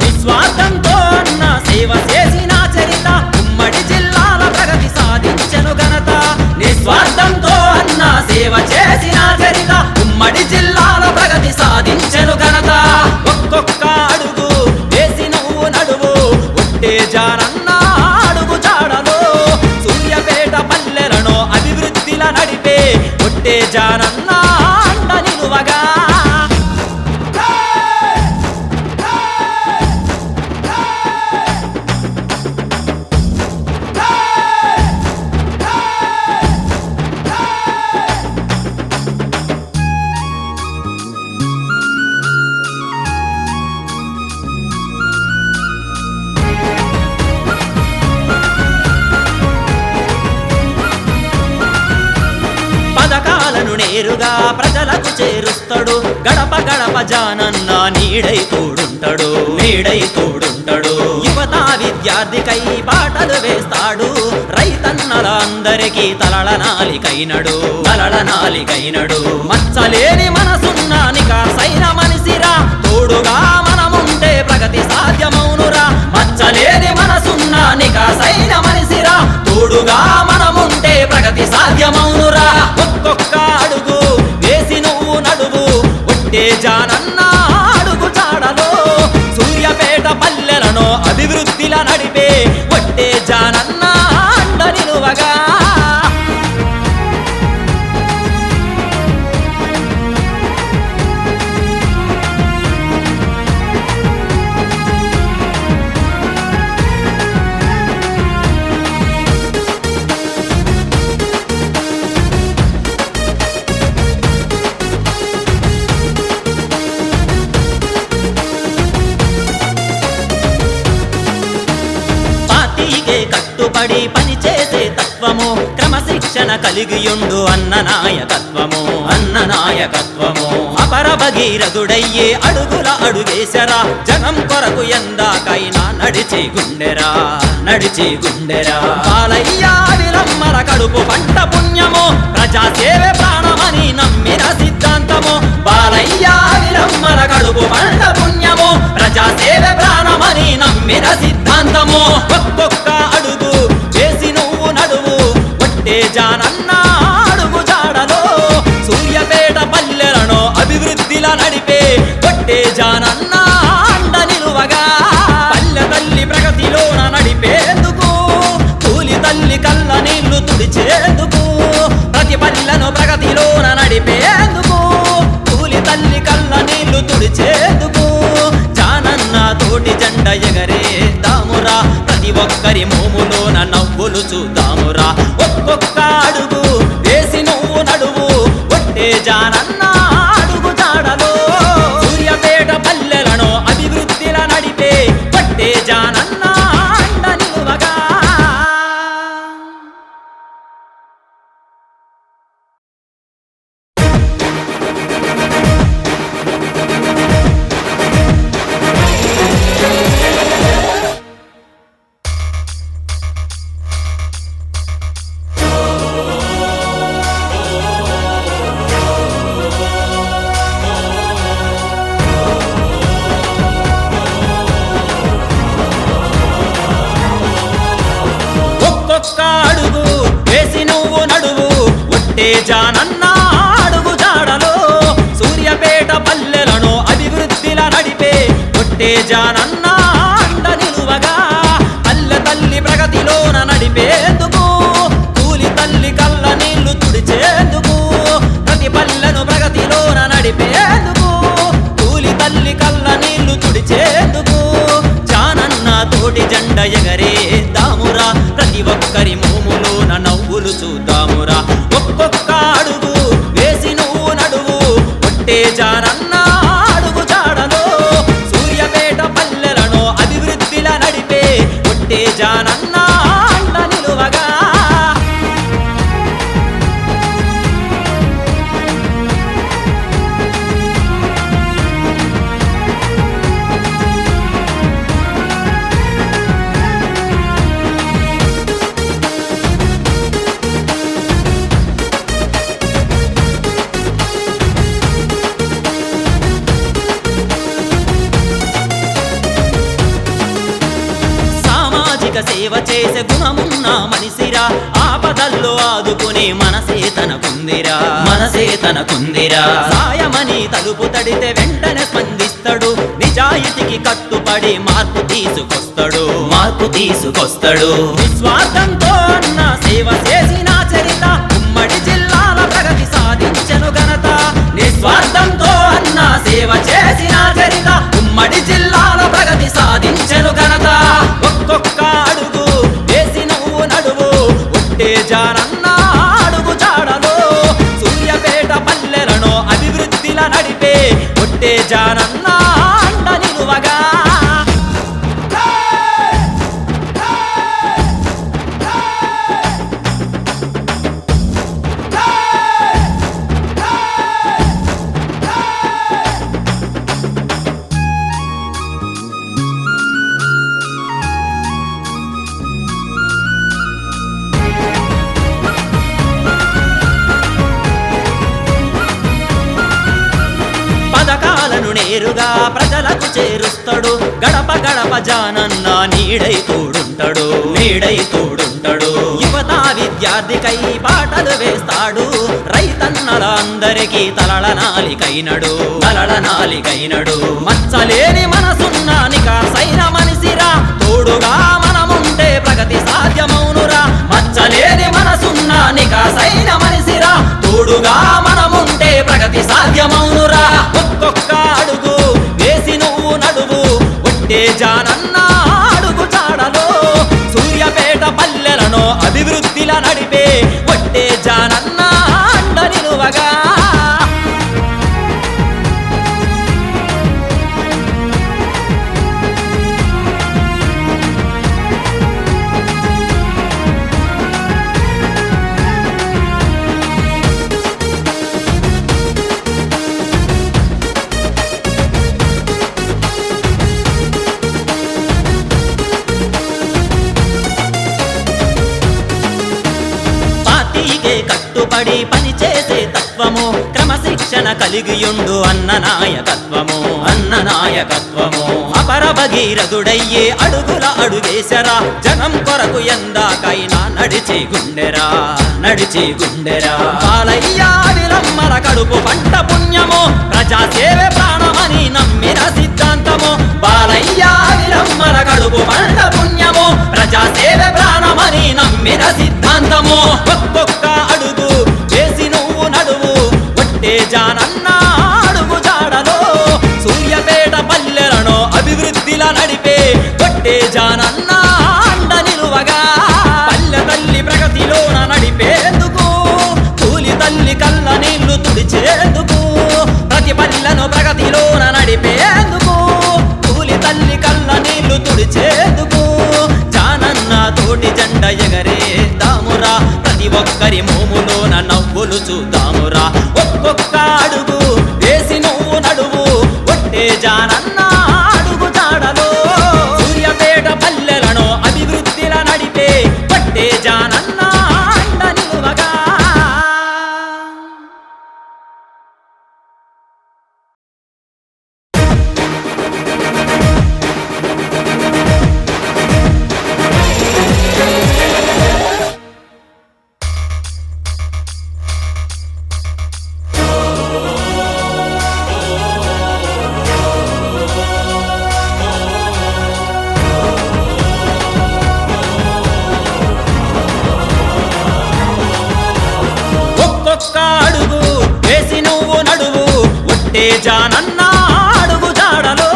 నిస్వార్థంతో అన్న సేవ చేసిన చరిత ఉమ్మడి జిల్లాల ప్రగతి సాధించెను ఘనత నిస్వార్థంతో అన్న సేవ చేసిన చరిత ఉమ్మడి జిల్లాల ప్రగతి సాధించెను ఘనత ఒక్కొక్క అడుగు వేసి నువ్వు నడువు ఒట్టే జానన్న అడుగు జాడలో సూర్యాపేట పల్లెలను అభివృద్ధిల నడిపే ఒట్టే జానన్న అండ నిలువగా పథకాలను నేరుగా ప్రజలకు చేరుస్తాడు గడప గడప జానన్న నీడై తోడుంటాడు యువత విద్యార్థికై పాటలు వేస్తాడు రైతన్నల అందరికీ తలలనాలికైనడు మచ్చలేని మనసున్న నికాసైన మనిషిరా తోడుగా మనముంటే ప్రగతి సాధ్యమౌనురా మచ్చలేని మనసున్న నికాసైన మనిషిరా తోడుగా మనముంటే ప్రగతి సాధ్యమౌనురా ఒక్కొక్క అడుగు వేసి నువ్వు నడువు ఒట్టే జానన్న అడుగు జాడలో సూర్యాపేట పల్లెలను అభివృద్ధిల నడిపే ఒట్టే జానన్న అండ నిలువగా పార్టీకే కట్టుబడి పనిచేసే తత్వము క్రమశిక్షణ కలిగియుండు అన్న నాయకత్వము అపర భగీరథుడయ్యే అడుగుల అడుగేశరా జనం కొరకు ఎందాకైనా నడిచి గుండెరా బాలయ్య విలమ్మల కడుపు పంట పుణ్యము ప్రజాసేవే ప్రాణమని నమ్మిన సిద్ధాంతము బాలయ్య విలమ్మల కడుపు పంట పుణ్యము ప్రజాసేవే ప్రాణమని నమ్మిన సిద్ధాంతము ఒక్కొక్క అడుగు వేసి నువ్వు నడువు ఒట్టే జానన్న అడుగు జాడలో సూర్యాపేట పల్లెలను అభివృద్ధిల నడిపే ఒట్టే జానన్న అండ నిలువగా పల్లె తల్లి ప్రగతిలోన నడిపేందుకు కూలి తల్లి కళ్ళ నీళ్లు తుడిచేందుకు ప్రతి పల్లెను ప్రగతిలోన నడిపేందుకు కూలి తల్లి కళ్ళ నీళ్లు తుడిచేందుకు జానన్న తోటి జెండ ఎగరేద్దామురా ప్రతి ఒక్కరి మోములోన నవ్వులు చూద్దామురా ఒక్కొక్క అడుగు వేసి నువ్వు నడువు ఒట్టే జానన్న అడుగు జాడలో సూర్యాపేట పల్లెలను అభివృద్ధిల నడిపే ఒట్టే జానన్న అండ నిలువగా ఒట్టే జానన్న అడుగు జాడలో సూర్యాపేట పల్లెలను అభివృద్ధిల నడిపే ఒట్టే జానన్న అండ నిలువగా పల్లె తల్లి ప్రగతిలోన నడిపేందుకు కూలి తల్లి కళ్ళ నీళ్లు తుడిచేందుకు ప్రతి పల్లెను ప్రగతిలోన నడిపేందుకు కూలి తల్లి కళ్ళ నీళ్లు తుడిచేందుకు జానన్న తోటి జెండ ఎగరేద్దామురా ప్రతి ఒక్కరి మోములోన నవ్వులు చూద్దామురా ఒక్కొక్క అడుగు వేసి నువ్వు నడువు ఒట్టే జానన్న అడుగు జాడలో సూర్యాపేట పల్లెలను అభివృద్ధిల నడిపే ఒట్టే జానన్న అండ నిలువగా సేవ చేసే గుణమున్న మనిషిరా ఆపదల్లో ఆదుకునే మనసే తనకుందిరా సాయమని తలుపు తడితే వెంటనే స్పందిస్తాడు నిజాయితీకి కట్టుబడి మార్పు తీసుకొస్తాడు నిస్వార్థంతో అన్న సేవ చేసిన చరిత ఉమ్మడి జిల్లాల ప్రగతి సాధించెను ఘనత నిస్వార్థంతో అన్న సేవ చేసిన చరిత ఉమ్మడి జిల్లాల ప్రగతి సాధించెను ఘనత ఒక్కొక్క అడుగు వేసి నువ్వు నడువు ఒట్టే జానన్న అడుగు జాడలో సూర్యాపేట పల్లెలను అభివృద్ధిల నడిపే ఒట్టే జానన్న అండ నిలువగా పథకాలను నేరుగా ప్రజలకు చేరుస్తాడు గడప గడప జానన్న నీడై తోడుంటాడు యువత విద్యార్థికై పాటలు వేస్తాడు రైతన్నల అందరికీ తలలనాలికైనడు మచ్చలేని మనసున్న నికాసైన మనిషిరా తోడుగా మనముంటే ప్రగతి సాధ్యమౌనురా మచ్చలేని మనసున్న నికాసైన మనిషిరా తోడుగా మనముంటే ప్రగతి సాధ్యమౌనురా ఒక్కొక్క అడుగు వేసి నువ్వు నడువు ఒట్టే జానన్న అడుగు జాడలో సూర్యాపేట పల్లెలను అభివృద్ధిల నడిపే ఒట్టే జానన్న అండ నిలువగా కట్టుబడి పని చేసే తత్వము క్రమశిక్షణ కలిగియుండు అన్న నాయకత్వము అపర భగీరథుడయ్యే అడుగుల అడుగేశరా జనం కొరకు ఎందాకైనా నడిచి గుండెరా బాలయ్య విలమ్మల కడుపు పంట పుణ్యము ప్రజాసేవే ప్రాణమని నమ్మిన సిద్ధాంతము బాలయ్య విలమ్మల కడుపు పంట పుణ్యము ప్రజాసేవే ప్రాణమని నమ్మిన సిద్ధాంతము ఒక్కొక్క అడుగు వేసి నువ్వు నడువు ఒట్టే జానన్న అడుగు జాడలో సూర్యాపేట పల్లెలను అభివృద్ధిల నడిపే ఒట్టే జానన్న అండ నిలువగా పల్లె తల్లి ప్రగతిలోన నడిపేందుకు కూలి తల్లి కళ్ళ నీళ్లు తుడిచేందుకు ప్రతి పల్లెను ప్రగతిలోన నడిపేందుకు కూలి తల్లి కళ్ళ నీళ్లు తుడిచేందుకు జానన్న తోటి జెండ ఎగరేద్దామురా ప్రతి ఒక్కరి మోములోన నవ్వులు చూద్దామురా ఒక్కొక్క అడుగు వేసి నువ్వు నడువు ఒట్టే జానన్న అడుగు జాడలో సూర్యాపేట పల్లెలను అభివృద్ధిల నడిపే ఒట్టే జానన్న అండ నిలువగా ఒట్టే జానన్న అడుగు జాడలో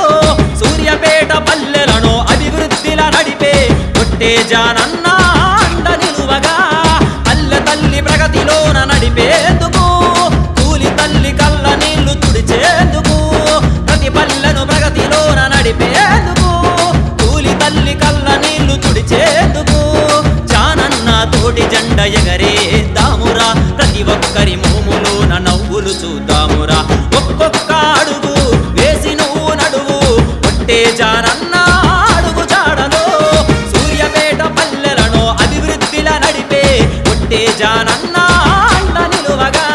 సూర్యాపేట పల్లెలను అభివృద్ధిలా నడిపే ఒట్టే జానన్న అండ నిలువగా పల్లె తల్లి ప్రగతిలోన నడిపేందుకు కూలి తల్లి కళ్ళ నీళ్లు తుడిచేందుకు ప్రతి పల్లెను ప్రగతిలోన నడిపేందుకు కూలి తల్లి కళ్ళ నీళ్లు తుడిచేందుకు జానన్న తోటి జెండ ఎగరేద్దామురా ప్రతి ఒక్కరి మోములోన నవ్వులు చూద్దామురా ఒక్కొక్క అడుగు వేసి నువ్వు నడువు ఒట్టే జానన్న అడుగు జాడలో సూర్యాపేట పల్లెలను అభివృద్ధిలా నడిపే ఒట్టే జానన్న అండ నిలువగా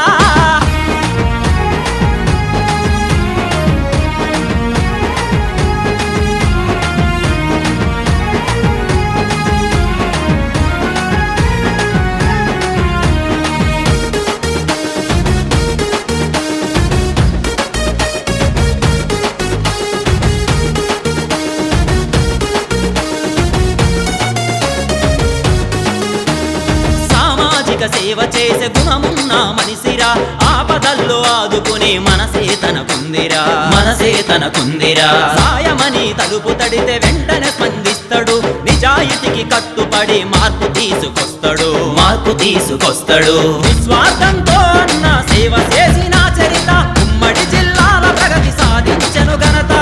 సేవ చేసే గుణమున్న మనిషిరా ఆపదల్లో ఆదుకునే మనసే తనకుందిరా సాయమని తలుపు తడితే వెంటనే స్పందిస్తాడు నిజాయితీకి కట్టుపడి మార్పు తీసుకొస్తాడు నిస్వార్థంతో అన్న సేవ చేసిన చరిత ఉమ్మడి జిల్లాల ప్రగతి సాధించెను ఘనత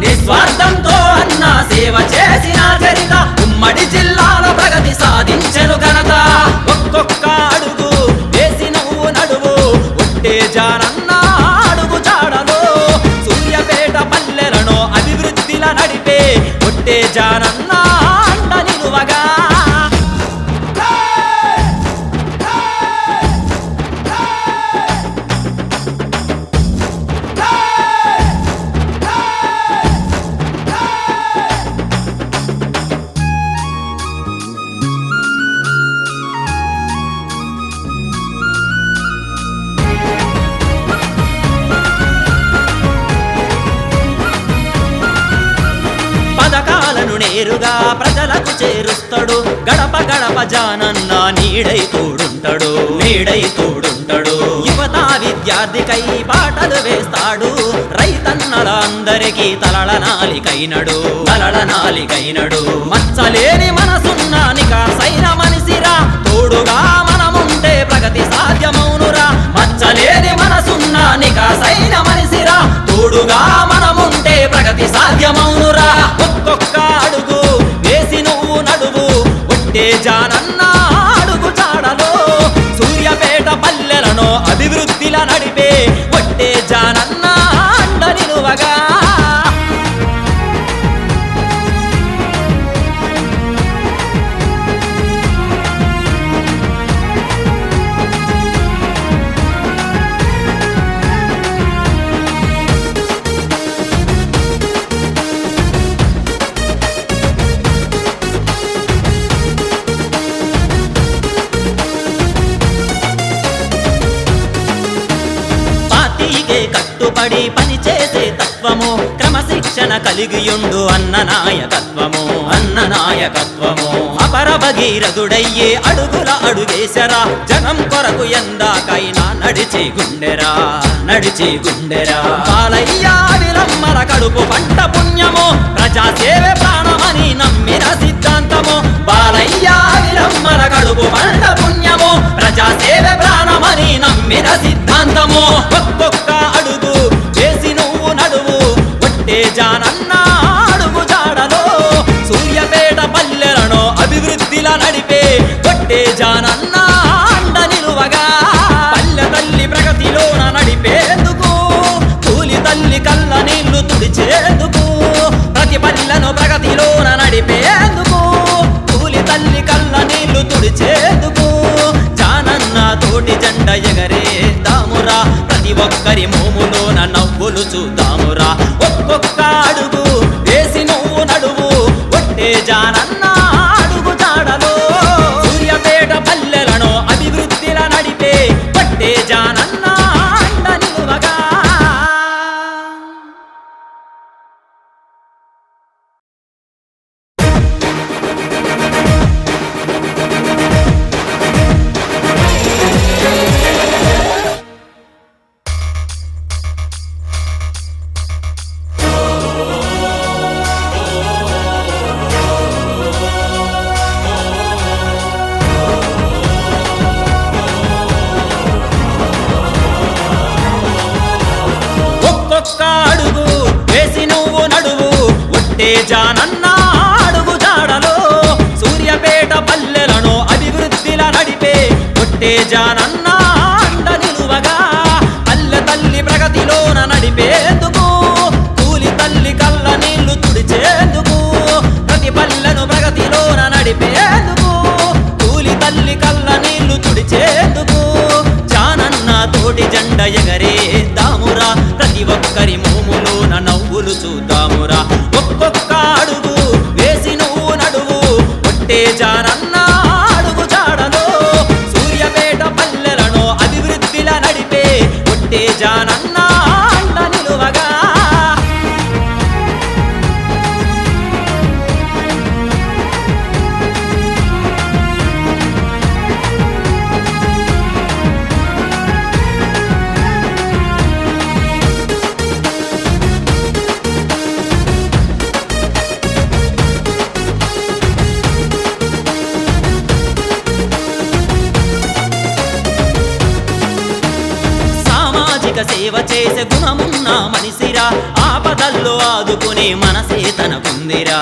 నిస్వార్థంతో అన్న సేవ చేసిన చరిత ఉమ్మడి జిల్లాల ప్రగతి సాధించెను ఘనత ఒక్కొక్క అడుగు వేసి నువ్వు నడువు ఒట్టే జానన్న అడుగు జాడలో సూర్యాపేట పల్లెలను అభివృద్ధిలా నడిపే ఒట్టే జానన్న అండ నిలువగా పథకాలను నేరుగా ప్రజలకు చేరుస్తాడు గడప గడప జానన్న నీడై తోడుంటాడు యువత విద్యార్థికై బాటలు వేస్తాడు రైతన్నల అందరికీ తలలనాలికైనడు మచ్చలేని మనసున్న నికాసైన మనిషిరా తోడుగా మనముంటే ప్రగతి సాధ్యమౌనురా మచ్చలేని మనసున్న నికాసైన మనిషిరా తోడుగా మనముంటే ప్రగతి సాధ్యమౌనురా ఒక్కొక్క అడుగు వేసి నువ్వు నడువు ఒట్టే జానన్న అడుగు జాడలో సూర్యాపేట పల్లెలను అభివృద్ధిలా నడిపే ఒట్టే జానన్న అండ నిలువగా కట్టుబడి పని చేసే తత్వము క్రమశిక్షణ కలిగియుండు అన్న నాయకత్వము అపర భగీరథుడయ్యే అడుగుల అడుగేశరా జనం కొరకు ఎందాకైనా నడిచి గుండెరా బాలయ్య విలమ్మల కడుపు పంట పుణ్యము ప్రజాసేవే ప్రాణమని నమ్మిన సిద్ధాంతము బాలయ్య విలమ్మల కడుపు పంట పుణ్యము ప్రజాసేవే ప్రాణమని నమ్మిన సిద్ధాంతము ఒక్కొక్క అడుగు వేసి నువ్వు నడువు ఒట్టే జానన్న అడుగు జాడలో సూర్యాపేట పల్లెలను అభివృద్ధిలా నడిపే ఒట్టే జానన్న అండ నిలువగా పల్లె తల్లి ప్రగతిలోన నడిపేందుకు కూలి తల్లి కళ్ళ నీళ్లు తుడిచేందుకు ప్రతి పల్లెను ప్రగతిలోన నడిపేందుకు కూలి తల్లి కళ్ళ నీళ్లు తుడిచేందుకు జానన్న తోటి జెండ ఎగరేద్దామురా ప్రతి ఒక్కరి మోములోన నవ్వులు చూద్దామురా ఒక్కొక్క అడుగు వేసి నువ్వు నడువు ఒట్టే జానన్న అడుగు జాడలో సూర్యాపేట పల్లెలను అభివృద్ధిలా నడిపే ఒట్టే జానన్న అండ నిలువగా జానన్న అడుగు జాడలో సూర్యాపేట పల్లెలను అభివృద్ధిల నడిపే కొట్టే జానన్న అండ నిలువగా పల్లె తల్లి ప్రగతిలోన నడిపేందుకు కూలి తల్లి కళ్ళ నీళ్లు తుడిచేందుకు ప్రతి పల్లెను ప్రగతిలోన నడిపేందుకు కూలి తల్లి కళ్ళ నీళ్లు తుడిచేందుకు జానన్న తోటి జెండ ఎగరేద్దామురా ప్రతి ఒక్కరి మోములోన నవ్వులు చూద్దామురా ఒక్కొక్క అడుగు వేసి నువ్వు నడువు కొట్టే జానన్న అడుగు జాడలో సూర్యాపేట పల్లెలను అభివృద్ధిల నడిపే కొట్టే జానన్న అండ నిలువగా సామాజిక సేవ చేసే గుణమున్న మనిషిరా ఆపదల్లో ఆదుకునే మనసే తనకుందిరా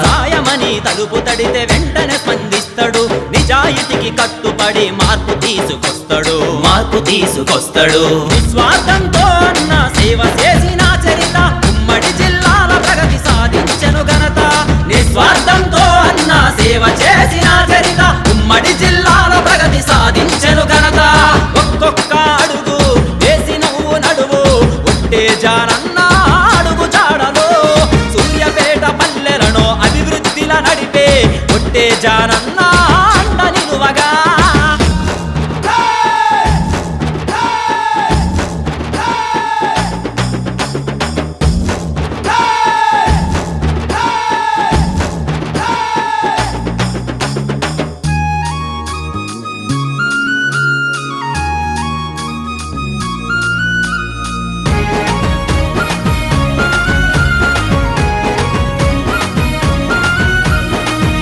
సాయమని తలుపు తడితే వెంటనే స్పందిస్తాడు నిజాయితీకి కట్టుపడి మార్పు తీసుకొస్తాడు నిస్వార్థంతో అన్న సేవ చేసిన చరిత ఉమ్మడి జిల్లాల ప్రగతి సాధించెను ఘనత నిస్వార్థంతో అన్న సేవ చేసిన చరిత ఉమ్మడి జిల్లాల ప్రగతి సాధించెను ఘనత ఒక్కొక్క అడుగు వేసి నువ్వు నడువు ఒట్టే జానన్న అడుగు జాడలో సూర్యాపేట పల్లెలను అభివృద్ధిల నడిపే ఒట్టే జానన్న అండ నిలువగా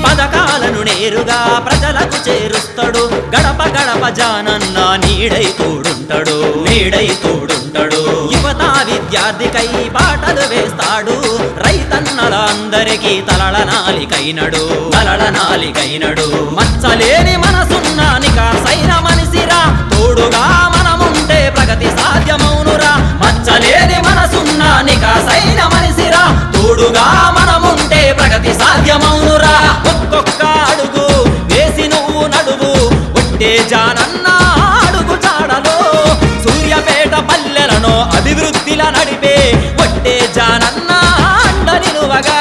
పథకాలను నేరుగా ప్రజలకు చేరుస్తాడు గడప గడప జానన్న నీడై తోడుంటాడు యువత విద్యార్థికై బాటలు వేస్తాడు రైతన్నల అందరికీ తలలనాలికైనడు మచ్చలేని మనసున్న నికాసైన మనిషిరా తోడుగా మనముంటే ప్రగతి సాధ్యమౌనురా మచ్చలేని మనసున్న నికాసైన మనిషిరా తోడుగా మనముంటే ప్రగతి సాధ్యమౌనురా ఒక్కొక్క అడుగు వేసి నువ్వు నడువు ఒట్టే జానన్న అడుగు జాడలో సూర్యాపేట పల్లెలను అభివృద్ధిల నడిపే ఒట్టే జానన్న అండ నిలువగా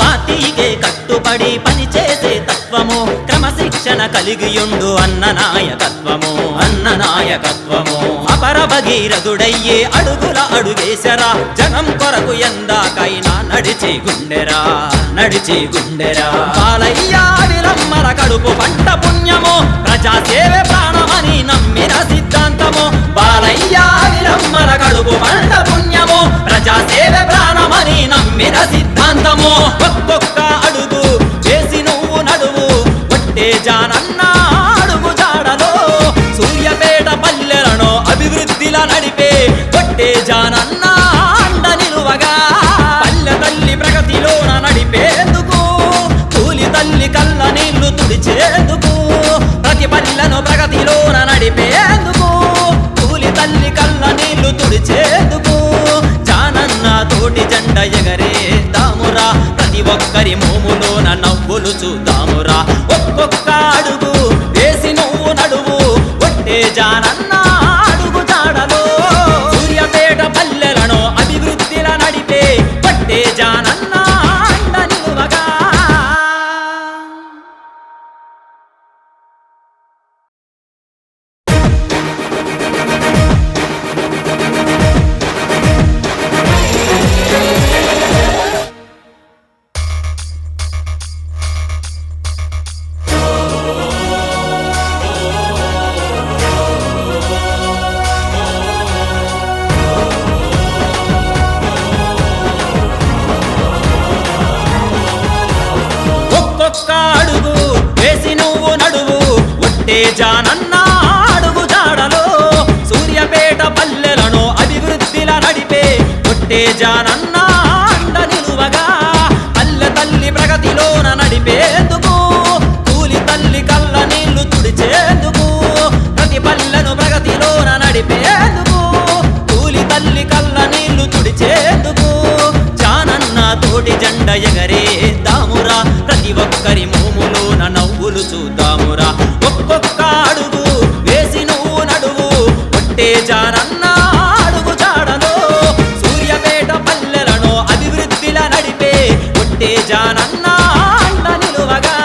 పార్టీకే కట్టుబడి పనిచేసే తత్వము క్రమశిక్షణ కలిగియుండు అన్న నాయకత్వము అపర భగీరథుడయ్యే అడుగుల అడుగేశరా జనం కొరకు ఎందాకైనా నడిచి గుండెరా బాలయ్య విలమ్మల కడుపు పంట పుణ్యము ప్రజాసేవే ప్రాణమని నమ్మిన సిద్ధాంతము బాలయ్య విలమ్మల కడుపు పంట పుణ్యము ప్రజాసేవే ప్రాణమని నమ్మిన సిద్ధాంతము ఒక్కొక్క అడుగు వేసి నువ్వు నడువు ఒట్టే జానన్న అడుగు జాడలో సూర్యాపేట పల్లెలను అభివృద్ధిల నడిపే ఒట్టే జానన్న అండ నిలువగా పల్లె తల్లి ప్రగతిలోన నడిపేందుకు కూలి తల్లి కళ్ళ నీళ్లు తుడిచేందుకు ప్రతి పల్లెను ప్రగతిలోన నడిపేందుకు కూలి తల్లి కళ్ళ నీళ్లు తుడిచేందుకు జానన్న తోటి జెండ ఎగరేద్దామురా ప్రతి ఒక్కరి మోములోన నవ్వులు చూద్దామురా ఒక్కొక్క అడుగు వేసి నువ్వు నడువు ఒట్టే జానన్న అడుగు జాడలో సూర్యాపేట పల్లెలను అభివృద్ధిల నడిపే ఒట్టే జానన్న అండ నిలువగా జానన్న అడుగు జాడలో సూర్యాపేట పల్లెలను అభివృద్ధిల నడిపే కొట్టే జానన్న అండ నిలువగా పల్లె తల్లి ప్రగతిలోన నడిపేందుకు కూలి తల్లి కళ్ళ నీళ్లు తుడిచేందుకు ప్రతి పల్లెను ప్రగతిలోన నడిపేందుకు కూలి తల్లి కళ్ళ నీళ్లు తుడిచేందుకు జానన్న తోటి జెండ ఎగరేద్దామురా ప్రతి ఒక్కరి మోములోన నవ్వులు చూద్దామురా ఒక్కొక్క అడుగు వేసి నువ్వు నడువు కొట్టే జానన్న అడుగు జాడలో సూర్యాపేట పల్లెలను అభివృద్ధిల నడిపే కొట్టే జానన్న అండ నిలువగా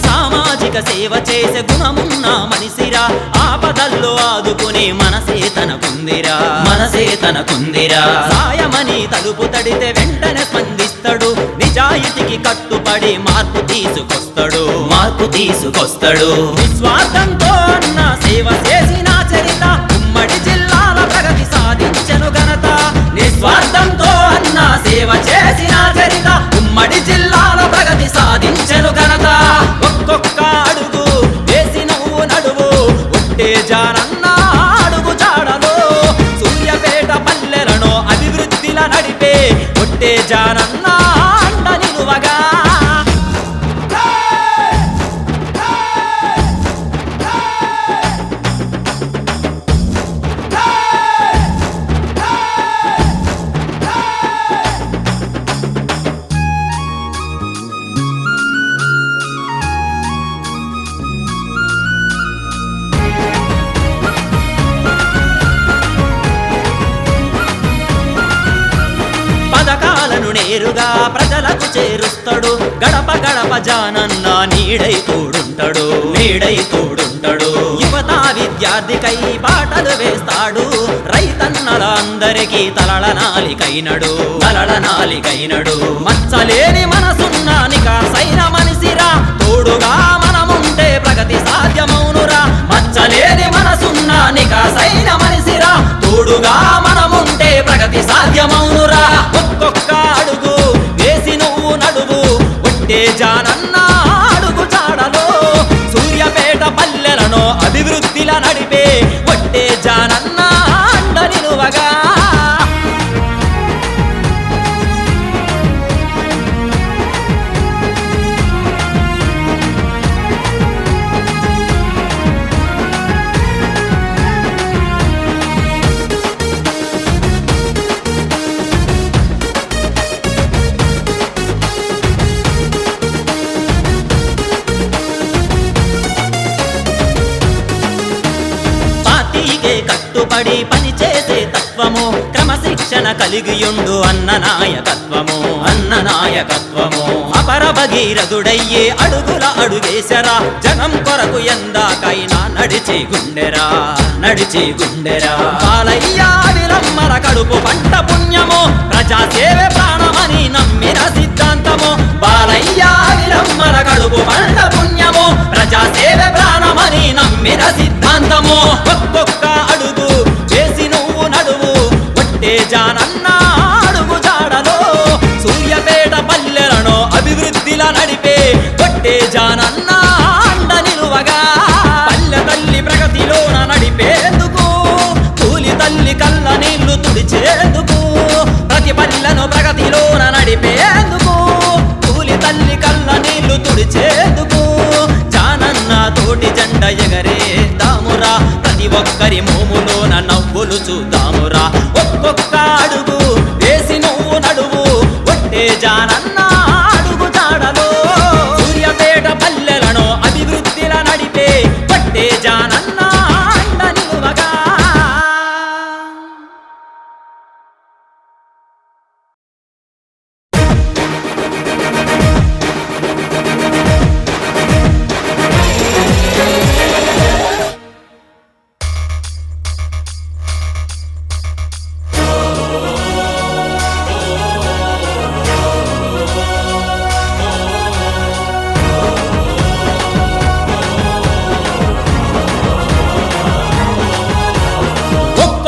సామాజిక సేవ చేసే గుణమున్న మనిషిరా ఆపదల్లో ఆదుకునే మనసే తనకుందిరా సాయమని తలుపు తడితే వెంటనే స్పందిస్తాడు నిజాయితీకి కట్టుబడి మార్పు తీసుకొస్తాడు నిస్వార్థంతో అన్న సేవ చేసిన చరిత ఉమ్మడి జిల్లాల ప్రగతి సాధించెను ఘనత నిస్వార్థంతో అన్న సేవ చేసిన చరిత ఉమ్మడి జిల్లాల ప్రగతి సాధించెను ఘనత ఒక్కొక్క అడుగు వేసి నువ్వు నడువు ఒట్టే జానన్న అడుగు జాడలో సూర్యాపేట పల్లెలను అభివృద్ధిల నడిపే ఒట్టే జానన్న అండ నిలువగా పథకాలను నేరుగా ప్రజలకు చేరుస్తాడు గడప గడప జానన్న నీడై తోడుంటాడు యువత విద్యార్థికై పాటలు వేస్తాడు రైతన్నల అందరికీ తలలనాలికైనడు మచ్చలేని మనసున్న నికాసైన మనిషిరా తోడుగా మనముంటే ప్రగతి సాధ్యమౌనురా మచ్చలేని మనసున్న నికాసైన మనిషిరా తోడుగా మనముంటే ప్రగతి సాధ్యమౌనురా ఒక్కొక్క అడుగు వేసి నువ్వు నడువు ఒట్టే జానన్న అడుగు జాడలో సూర్యాపేట పల్లెలను అభివృద్ధిల నడిపే ఒట్టే జానన్న అండ నిలువగా పార్టీకే కట్టుబడి పనిచేసే తత్వము క్రమశిక్షణ కలిగియుండు అన్న నాయకత్వము అపర భగీరథుడయ్యే అడుగుల అడుగేశరా జనం కొరకు ఎందాకైనా నడిచి గుండెరా బాలయ్య విలమ్మల కడుపు పంట పుణ్యము ప్రజాసేవే ప్రాణమని నమ్మిన సిద్ధాంతము బాలయ్య విలమ్మల కడుపు పంట పుణ్యము ప్రజాసేవే ప్రాణమని నమ్మిన సిద్ధాంతము ఒక్కొక్క అడుగు చేసి నువ్వు నడువు ఒట్టే జానన్న అడుగు జాడలో సూర్యాపేట పల్లెలను అభివృద్ధిల నడిపే ఒట్టే జానన్న అండ నిలువగా పల్లె తల్లి ప్రగతిలోన నడిపేందుకు కూలి తల్లి కళ్ళ నీళ్లు తుడిచేందుకు ప్రతి పల్లెను ప్రగతిలోన నడిపేందుకు కూలి తల్లి కళ్ళ నీళ్లు తుడిచేందుకు జానన్న తోటి జెండ ఎగరేద్దామురా ప్రతి ఒక్కరి మోములోన నవ్వులు చూద్దామురా ఒక్కొక్క అడుగు వేసి నువ్వు నడువు ఒట్టే జానన్న అడుగు జాడలో సూర్యాపేట పల్లెలను అభివృద్ధిల నడిపే ఒట్టే జానన్న అండ నిలువగా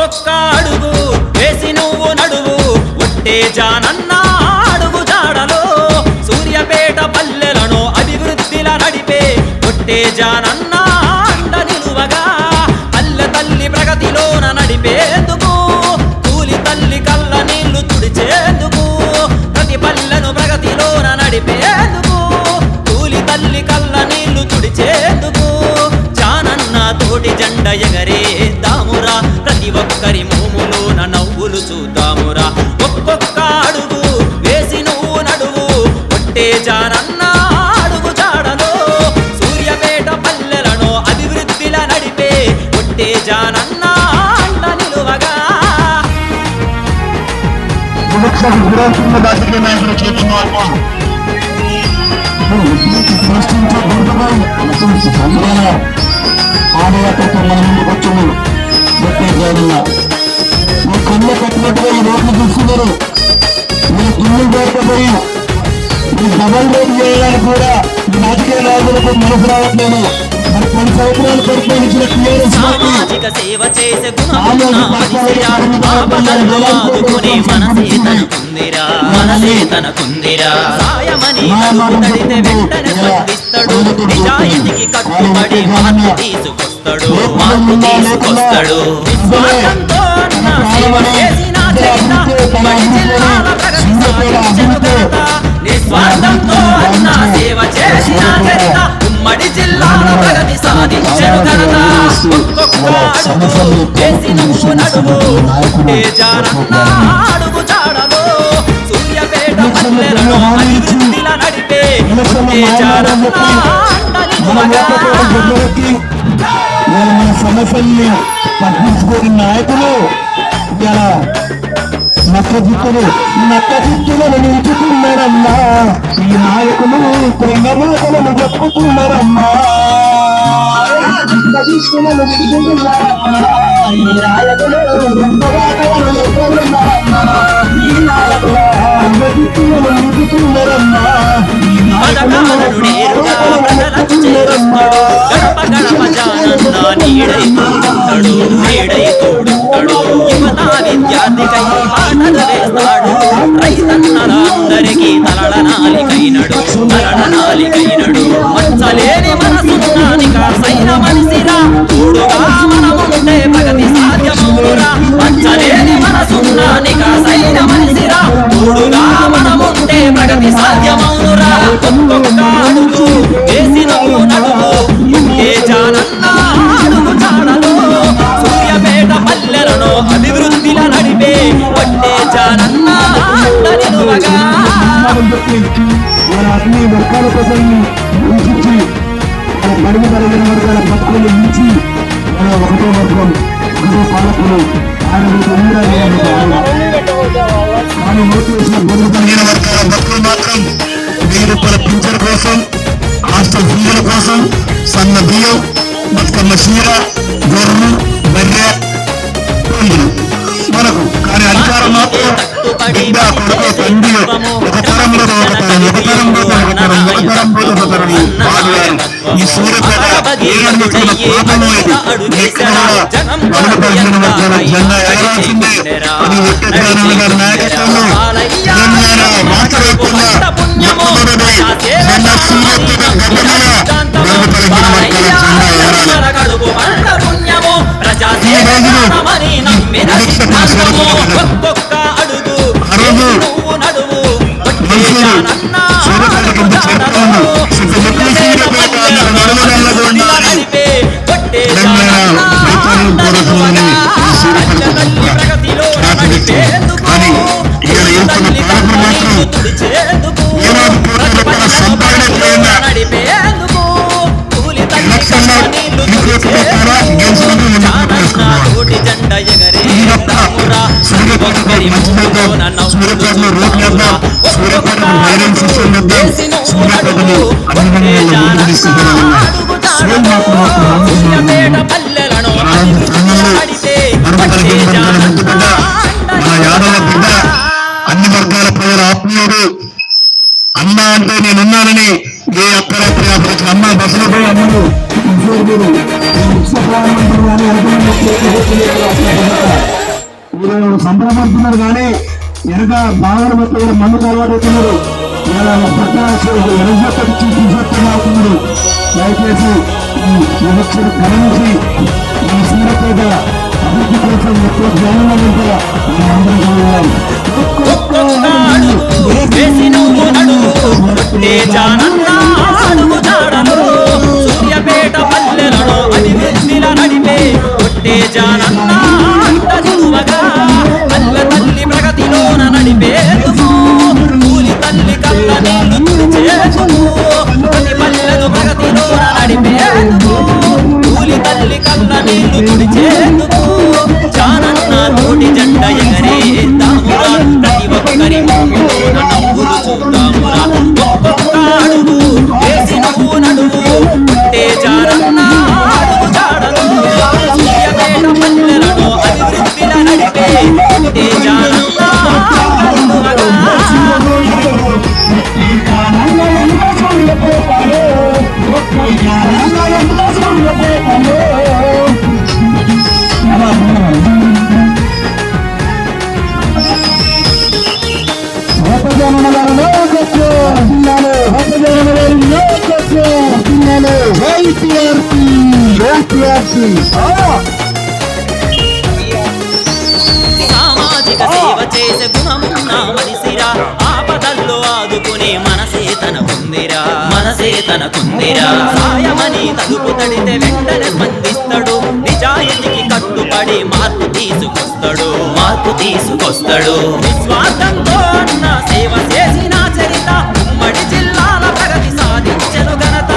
ఒక్కొక్క అడుగు వేసి నువ్వు నడువు ఒట్టే జానన్న అడుగు జాడలో సూర్యాపేట పల్లెలను అభివృద్ధిలా నడిపే ఒట్టే జానన్న అండ నిలువగా పల్లె తల్లి ప్రగతిలోన నడిపేందుకు కూలి తల్లి కళ్ళ నీళ్లు తుడిచేందుకు ప్రతి పల్లెను ప్రగతిలోన నడిపేందుకు కూలి తల్లి కళ్ళ నీళ్లు తుడిచేందుకు జానన్న తోటి జెండ ఎగరేద్దామురా ప్రతి ఒక్కరి మోములోన నవ్వులు చూద్దామురా ఒక్కొక్క అడుగు వేసి నువ్వు నడువు ఒట్టే జానన్న అడుగు జాడలో సూర్యాపేట పల్లెలను అభివృద్ధిలా నడిపే ఒట్టే జానన్న అండ నిలువగా పాదయాత్రతో మన ముందుకు వచ్చాము ఒట్టే జానన్న మీ కళ్ళు కట్టినట్టుగా ఈ రోడ్లు చూస్తున్నారు మీరు దుమ్ములు పేరుకుపోయి ఈ డబల్ రోడ్ చేయడానికి కూడా ఈ రాజకీయ నాయకులకు మనసు రావట్లేదు మరి 10 సంవత్సరాలు పరిపాలించిన టీఆర్ఎస్ సామాజిక సేవ చేసే గుణమున్న మనిషిరా ఆపదల్లో ఆదుకునే మనసే తనకుందిరా సాయమని నలుగు తడితే వెంటనే స్పందిస్తాడు నిజాయితీకి కట్టుబడి మార్పు తీసుకొస్తాడు నిస్వార్థంతో అన్న సేవ చేసిన చరిత బడి జిల్లాల ప్రగతి సాధించెను ఘనత నిస్వార్థంతో అన్న సేవ చేసిన చరిత ఉమ్మడి జిల్లాల ప్రగతి సాధించెను ఘనత ఒక్కొక్క అడుగు వేసి నువ్వు నడువు ఒట్టే జానన్న అడుగు జాడలో సూర్యాపేట పల్లెలను అభివృద్ధిలా నడిపే ఒట్టే జానన్న అండ నిలువగా మన సమస్యల్ని పట్టించుకోని నాయకులు ఇలా నక్కజిత్తులను నిలుచుకున్నారమ్మా ఈ నాయకులు ప్రేమలను చెప్పుకున్నారమ్మా నక్కజిత్తులను నిలుచుకున్నారమ్మా ఈ నాయకులు ఈ నాయకులు నక్కజిత్తులను నిలుచుకున్నారమ్మా పథకాలను నేరుగా ప్రజలకు చేరుస్తాడు గడప గడప జానన్న నీడై తోడుంటాడు యువత విద్యార్థికై పాటలు వేస్తాడు రైతన్నలందరికీ తలడనాలికైనడు మచ్చలేని మనసున్నానిక సైన మనిషిరా తోడుగా మనముంటే ప్రగతి సాధ్యమౌనురా మచ్చలేని మనసున్నానిక సైన మనిషిరా తోడుగా మనముంటే ప్రగతి సాధ్యమౌనురా ఒక్కొక్క అడుగు వేసి నువ్వు నడువు ఒట్టే జానన్న అడుగు జాడలో సూర్యాపేట పల్లెలను అభివృద్ధిలా నడిపే ఒట్టే జానన్న అండ నిలువగా అన్ని వర్గాల కోసం ఉంచి బడుగు బలగిన వర్గాల బతుకులు ఉంచి ఒకటో వర్గం ఒకటో పాలకులు కానీ ఓటు వేసిన బడుగు బలగిన వర్గాల బతుకులు మాత్రం 1000 రూపాయల పింఛన్ కోసం హాస్టల్ ఫీజుల కోసం సన్న బియ్యం బతుకమ్మ చీర గొర్రెలు బర్రె మనకు కానీ అధికారం మాత్రం బిడ్డ కొడుకు తండ్రి ఒక తరంలో ఒక తరం ఒక తరంలో ఒక తరం ఒక తరంలో ఒక తరం ఈ సూర్యపేట ఏడుస్తున్న పాపంలో ఎక్కడ బలపరిచిన వర్గాల జెండా ఎగరాల్సిందే అని ఒట్టే జానన్న గారి నాయకత్వంలో తెలంగాణ రాష్ట్ర వ్యాప్తంగా మొట్టమొదటి జెండా సూర్యపేట గడ్డ మీద బలపరిచిన వర్గాల జెండా ఎగరాలి ఈ రోజును ఒక్కొక్క అడుగు నువ్వు నడువు సూర్యపేట కింద చేరుకోండి సూర్యపేట నడిపే తెలంగాణ రైతాంగం కోరుతుందని కానీ ఇక్కడ ఏడుస్తున్న పాలకులు మాత్రం ఏనాడు పోరాటం సంపాదన ఎట్లయిందా ఎలక్షన్లో తీసుకురా గెలిచినట్టు సూర్యపేటలో రోడ్లు వేద్దాం సూర్యపేటలో డ్రైనేజ్ సిస్టమ్ వేద్దాం సూర్యపేటలో అన్ని ముందుకు తీసుకుంటున్నామన్నా మన యాదవ బిడ్డ అన్ని వర్గాల ప్రజల ఆత్మీయుడు అన్న అంటే నేనున్నానని ఏ అక్కడక్కడ అమ్మ బస్సులో పోయి అమ్మడు ప్రధానమంత్రి వీళ్ళు సంబరపడుతున్నారు కానీ వెనక బాగా మొత్తం కూడా మందుకు అలవాటు అవుతున్నారు. ఇలా పక్కన ఎనభై తీసుకొస్తున్నారు. దయచేసి ఈ వివక్షను గమనించి ఈ సూర్యపేట అభివృద్ధి కోసం ఎక్కువ ధ్యానంగా ఉంటే అందరూ కావాలి. సూర్యపేట పల్లెలలో అభివృద్ధిల నడిపే కొట్టే జానన్నా పల్లె తల్లి ప్రగతిలోన నడిపేందుకు కూలి తల్లి కళ్ళ నీళ్లు తుడిచేందుకు ప్రతి పల్లెలు ప్రగతిలోన నడిపేందుకు కూలి తల్లి కళ్ళ నీళ్లు తుడిచేందుకు జానన్న తోటి జెండ ఎగరేద్దామురా ప్రతి ఒక్కరి ముఖంలోన నవ్వులు చూద్దామురా ఒక్కొక్క అడుగు వేసి నువ్వు నడువు కొట్టే జానన్న అడుగు జాడను సూర్యపేట పల్లెలలో అభివృద్ధిల నడిపే కొట్టే జానన్న అడుగుమగా. సామాజిక సేవ చేసే గుణమున్న మనిషిరా ఆపదల్లో ఆదుకునే మనసే తనకుందిరా సాయమని తలుపు తడితే వెంటనే స్పందిస్తాడు నిజాయితీకి కట్టుబడి మార్పు తీసుకొస్తాడు నిస్వార్థంతో అన్న సేవ చేసిన చరిత ఉమ్మడి జిల్లాల ప్రగతి సాధించెను ఘనత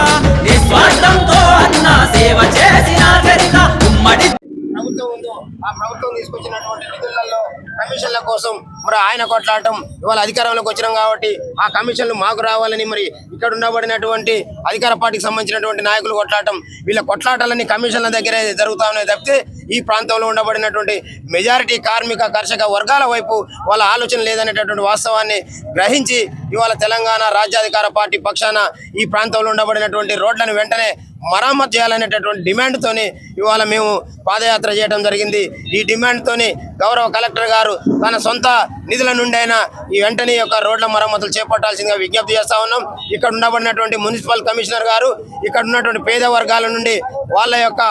నిస్వార్థంతో అన్న సేవ చేసిన చరిత ఉమ్మడి ప్రభుత్వం ఉందో ఆ ప్రభుత్వం తీసుకొచ్చినటువంటి నిధులలో కమిషన్ల కోసం మరి ఆయన కొట్లాడటం ఇవాళ అధికారంలోకి వచ్చినాం కాబట్టి ఆ కమిషన్లు మాకు రావాలని మరి ఇక్కడ ఉండబడినటువంటి అధికార పార్టీకి సంబంధించినటువంటి నాయకులు కొట్లాడటం వీళ్ళ కొట్లాటాలని కమిషన్ల దగ్గరే జరుగుతా ఉన్నాయి తప్పితే ఈ ప్రాంతంలో ఉండబడినటువంటి మెజారిటీ కార్మిక కర్షక వర్గాల వైపు వాళ్ళ ఆలోచన లేదనేటటువంటి వాస్తవాన్ని గ్రహించి ఇవాళ తెలంగాణ రాజ్యాధికార పార్టీ పక్షాన ఈ ప్రాంతంలో ఉండబడినటువంటి రోడ్లను వెంటనే మరమ్మతు చేయాలనేటటువంటి డిమాండ్తోని ఇవాళ మేము పాదయాత్ర చేయడం జరిగింది. ఈ డిమాండ్తోని గౌరవ కలెక్టర్ గారు తన సొంత నిధుల నుండి అయినా ఈ వెంటనే యొక్క రోడ్ల మరమ్మతులు చేపట్టాల్సిందిగా విజ్ఞప్తి చేస్తా ఉన్నాం. ఇక్కడ ఉండబడినటువంటి మున్సిపల్ కమిషనర్ గారు ఇక్కడ ఉన్నటువంటి పేద వర్గాల నుండి వాళ్ళ యొక్క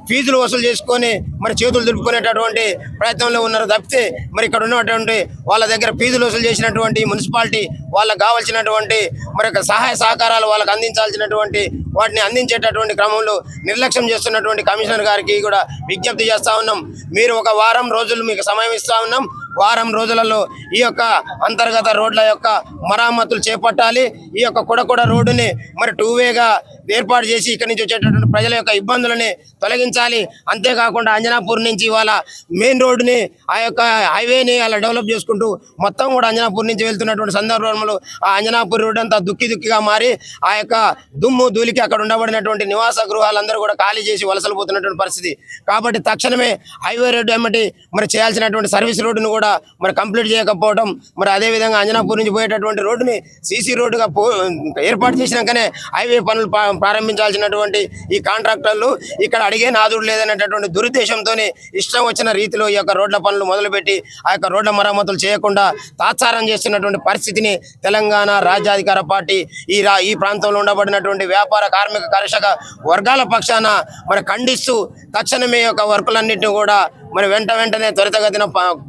ఫీజులు వసూలు చేసుకొని మరి చేతులు దులుపుకునేటటువంటి ప్రయత్నంలో ఉన్నారు తప్పితే మరి ఇక్కడ ఉన్నటువంటి వాళ్ళ దగ్గర ఫీజులు వసూలు చేసినటువంటి మున్సిపాలిటీ వాళ్ళకు కావాల్సినటువంటి మరి సహాయ సహకారాలు వాళ్ళకి అందించాల్సినటువంటి వాటిని అందించేటటువంటి క్రమంలో నిర్లక్ష్యం చేస్తున్నటువంటి కమిషనర్ గారికి కూడా విజ్ఞప్తి చేస్తా ఉన్నాం. మీరు ఒక వారం రోజులు మీకు సమయం ఇస్తా ఉన్నాం. వారం రోజులలో ఈ యొక్క అంతర్గత రోడ్ల యొక్క మరమ్మతులు చేపట్టాలి. ఈ యొక్క కొడకొడ రోడ్డుని మరి 2-వేగా ఏర్పాటు చేసి ఇక్కడి నుంచి వచ్చేటటువంటి ప్రజల యొక్క ఇబ్బందులని తొలగించాలి. అంతేకాకుండా అంజనాపూర్ నుంచి ఇవాళ మెయిన్ రోడ్డుని ఆ యొక్క హైవేని అలా డెవలప్ చేసుకుంటూ మొత్తం కూడా అంజనాపూర్ నుంచి వెళ్తున్నటువంటి సందర్భంలో ఆ అంజనాపూర్ రోడ్డు అంతా దుక్కిగా మారి ఆ యొక్క దుమ్ము ధూళికి అక్కడ ఉండబడినటువంటి నివాస గృహాలందరూ కూడా ఖాళీ చేసి వలసలు పోతున్నటువంటి పరిస్థితి. కాబట్టి తక్షణమే హైవే రోడ్డు ఏమిటి మరి చేయాల్సినటువంటి సర్వీస్ రోడ్డును కూడా మరి కంప్లీట్ చేయకపోవడం, మరి అదేవిధంగా అంజనాపూర్ నుంచి పోయేటటువంటి రోడ్డుని సీసీ రోడ్డుగా ఏర్పాటు చేసినాకనే హైవే పనులు ప్రారంభించాల్సినటువంటి ఈ కాంట్రాక్టర్లు ఇక్కడ అడిగే నాదుడు లేదనేటటువంటి దురుద్దేశంతో ఇష్టం వచ్చిన రీతిలో ఈ యొక్క రోడ్ల పనులు మొదలుపెట్టి ఆ యొక్క రోడ్ల మరమ్మతులు చేయకుండా తాత్సారం చేస్తున్నటువంటి పరిస్థితిని తెలంగాణ రాజ్యాధికార పార్టీ ఈ ప్రాంతంలో ఉండబడినటువంటి వ్యాపార కార్మిక కర్షక వర్గాల పక్షాన మరి ఖండిస్తూ తక్షణమే యొక్క వర్కులన్నింటినీ కూడా మరి వెంటనే త్వరితగతిన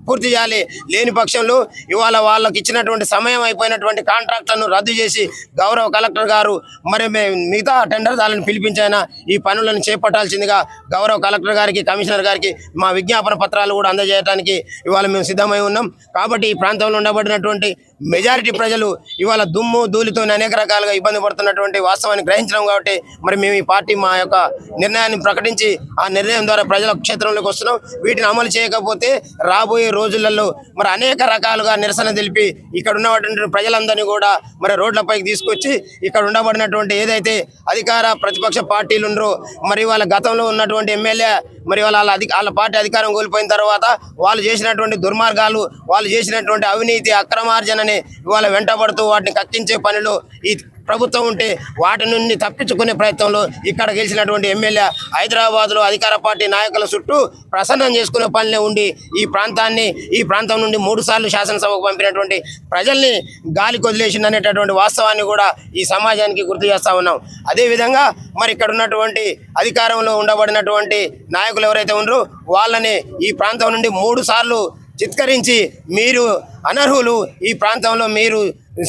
పూర్తి చేయాలి. లేని పక్షంలో ఇవాళ వాళ్ళకి ఇచ్చినటువంటి సమయం అయిపోయినటువంటి కాంట్రాక్ట్లను రద్దు చేసి గౌరవ కలెక్టర్ గారు మరి మిగతా టెండర్దారులను పిలిపించైనా ఈ పనులను చేపట్టాల్సిందిగా గౌరవ కలెక్టర్ గారికి కమిషనర్ గారికి మా విజ్ఞాపన పత్రాలు కూడా అందజేయడానికి ఇవాళ మేము సిద్ధమై ఉన్నాం. కాబట్టి ఈ ప్రాంతంలో ఉండబడినటువంటి మెజారిటీ ప్రజలు ఇవాళ దుమ్ము ధూళితో అనేక రకాలుగా ఇబ్బంది పడుతున్నటువంటి వాస్తవాన్ని గ్రహించడం కాబట్టి మరి మేము ఈ పార్టీ మా యొక్క నిర్ణయాన్ని ప్రకటించి ఆ నిర్ణయం ద్వారా ప్రజల క్షేత్రంలోకి వస్తున్నాం. వీటిని అమలు చేయకపోతే రాబోయే రోజులలో మరి అనేక రకాలుగా నిరసన తెలిపి ఇక్కడ ఉన్నటువంటి ప్రజలందరినీ కూడా మరి రోడ్లపైకి తీసుకొచ్చి ఇక్కడ ఉండబడినటువంటి ఏదైతే అధికార ప్రతిపక్ష పార్టీలు ఉన్నారో మరి వాళ్ళ గతంలో ఉన్నటువంటి ఎమ్మెల్యే మరి వాళ్ళ పార్టీ అధికారం కోల్పోయిన తర్వాత వాళ్ళు చేసినటువంటి దుర్మార్గాలు, వాళ్ళు చేసినటువంటి అవినీతి అక్రమార్జనని ఇవాళ వెంటబడుతూ వాటిని కక్కించే పనిలో ఈ ప్రభుత్వం ఉంటే వాటి నుండి తప్పించుకునే ప్రయత్నంలో ఇక్కడ గెలిచినటువంటి ఎమ్మెల్యే హైదరాబాద్లో అధికార పార్టీ నాయకుల చుట్టూ ప్రసన్నం చేసుకునే పనిలో ఉండి ఈ ప్రాంతం నుండి 3 సార్లు శాసనసభకు పంపినటువంటి ప్రజల్ని గాలి కొదిలేసింది అనేటటువంటి వాస్తవాన్ని కూడా ఈ సమాజానికి గుర్తు చేస్తా ఉన్నాం. అదేవిధంగా మరి ఇక్కడ ఉన్నటువంటి అధికారంలో ఉండబడినటువంటి నాయకులు ఎవరైతే ఉన్నారో వాళ్ళని ఈ ప్రాంతం నుండి 3 సార్లు చిత్కరించి మీరు అనర్హులు, ఈ ప్రాంతంలో మీరు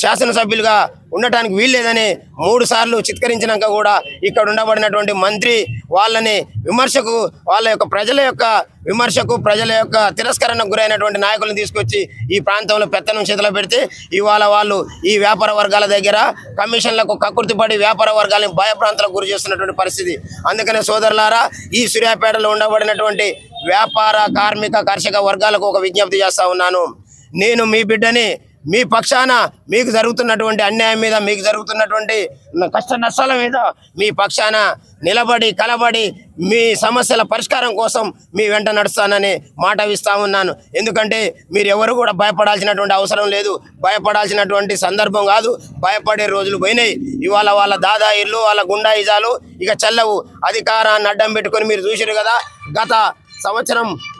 శాసనసభ్యులుగా ఉండటానికి వీల్లేదని 3 సార్లు చిత్కరించినాక కూడా ఇక్కడ ఉండబడినటువంటి మంత్రి వాళ్ళని ప్రజల యొక్క తిరస్కరణకు గురైనటువంటి నాయకులను తీసుకొచ్చి ఈ ప్రాంతంలో పెత్తనం చేతిలో పెడితే ఇవాళ వాళ్ళు ఈ వ్యాపార వర్గాల దగ్గర కమిషన్లకు కక్కుర్తిపడి వ్యాపార వర్గాలను భయప్రాంతాలకు గురి చేస్తున్నటువంటి పరిస్థితి. అందుకనే సోదరులారా, ఈ సూర్యాపేటలో ఉండబడినటువంటి వ్యాపార, కార్మిక, కర్షక వర్గాలకు ఒక విజ్ఞప్తి చేస్తా ఉన్నాను. నేను మీ బిడ్డని, మీ పక్షాన మీకు జరుగుతున్నటువంటి అన్యాయం మీద, మీకు జరుగుతున్నటువంటి కష్ట నష్టాల మీద మీ పక్షాన నిలబడి కలబడి మీ సమస్యల పరిష్కారం కోసం మీ వెంట నడుస్తానని మాట ఇస్తా ఉన్నాను. ఎందుకంటే మీరు ఎవరు కూడా భయపడాల్సినటువంటి అవసరం లేదు, భయపడాల్సినటువంటి సందర్భం కాదు. భయపడే రోజులు పోయినాయి. ఇవాళ వాళ్ళ దాదాయిర్లు, వాళ్ళ గుండాయిజాలు ఇక చెల్లవు. అధికారాన్ని అడ్డం పెట్టుకొని మీరు చూసారు కదా,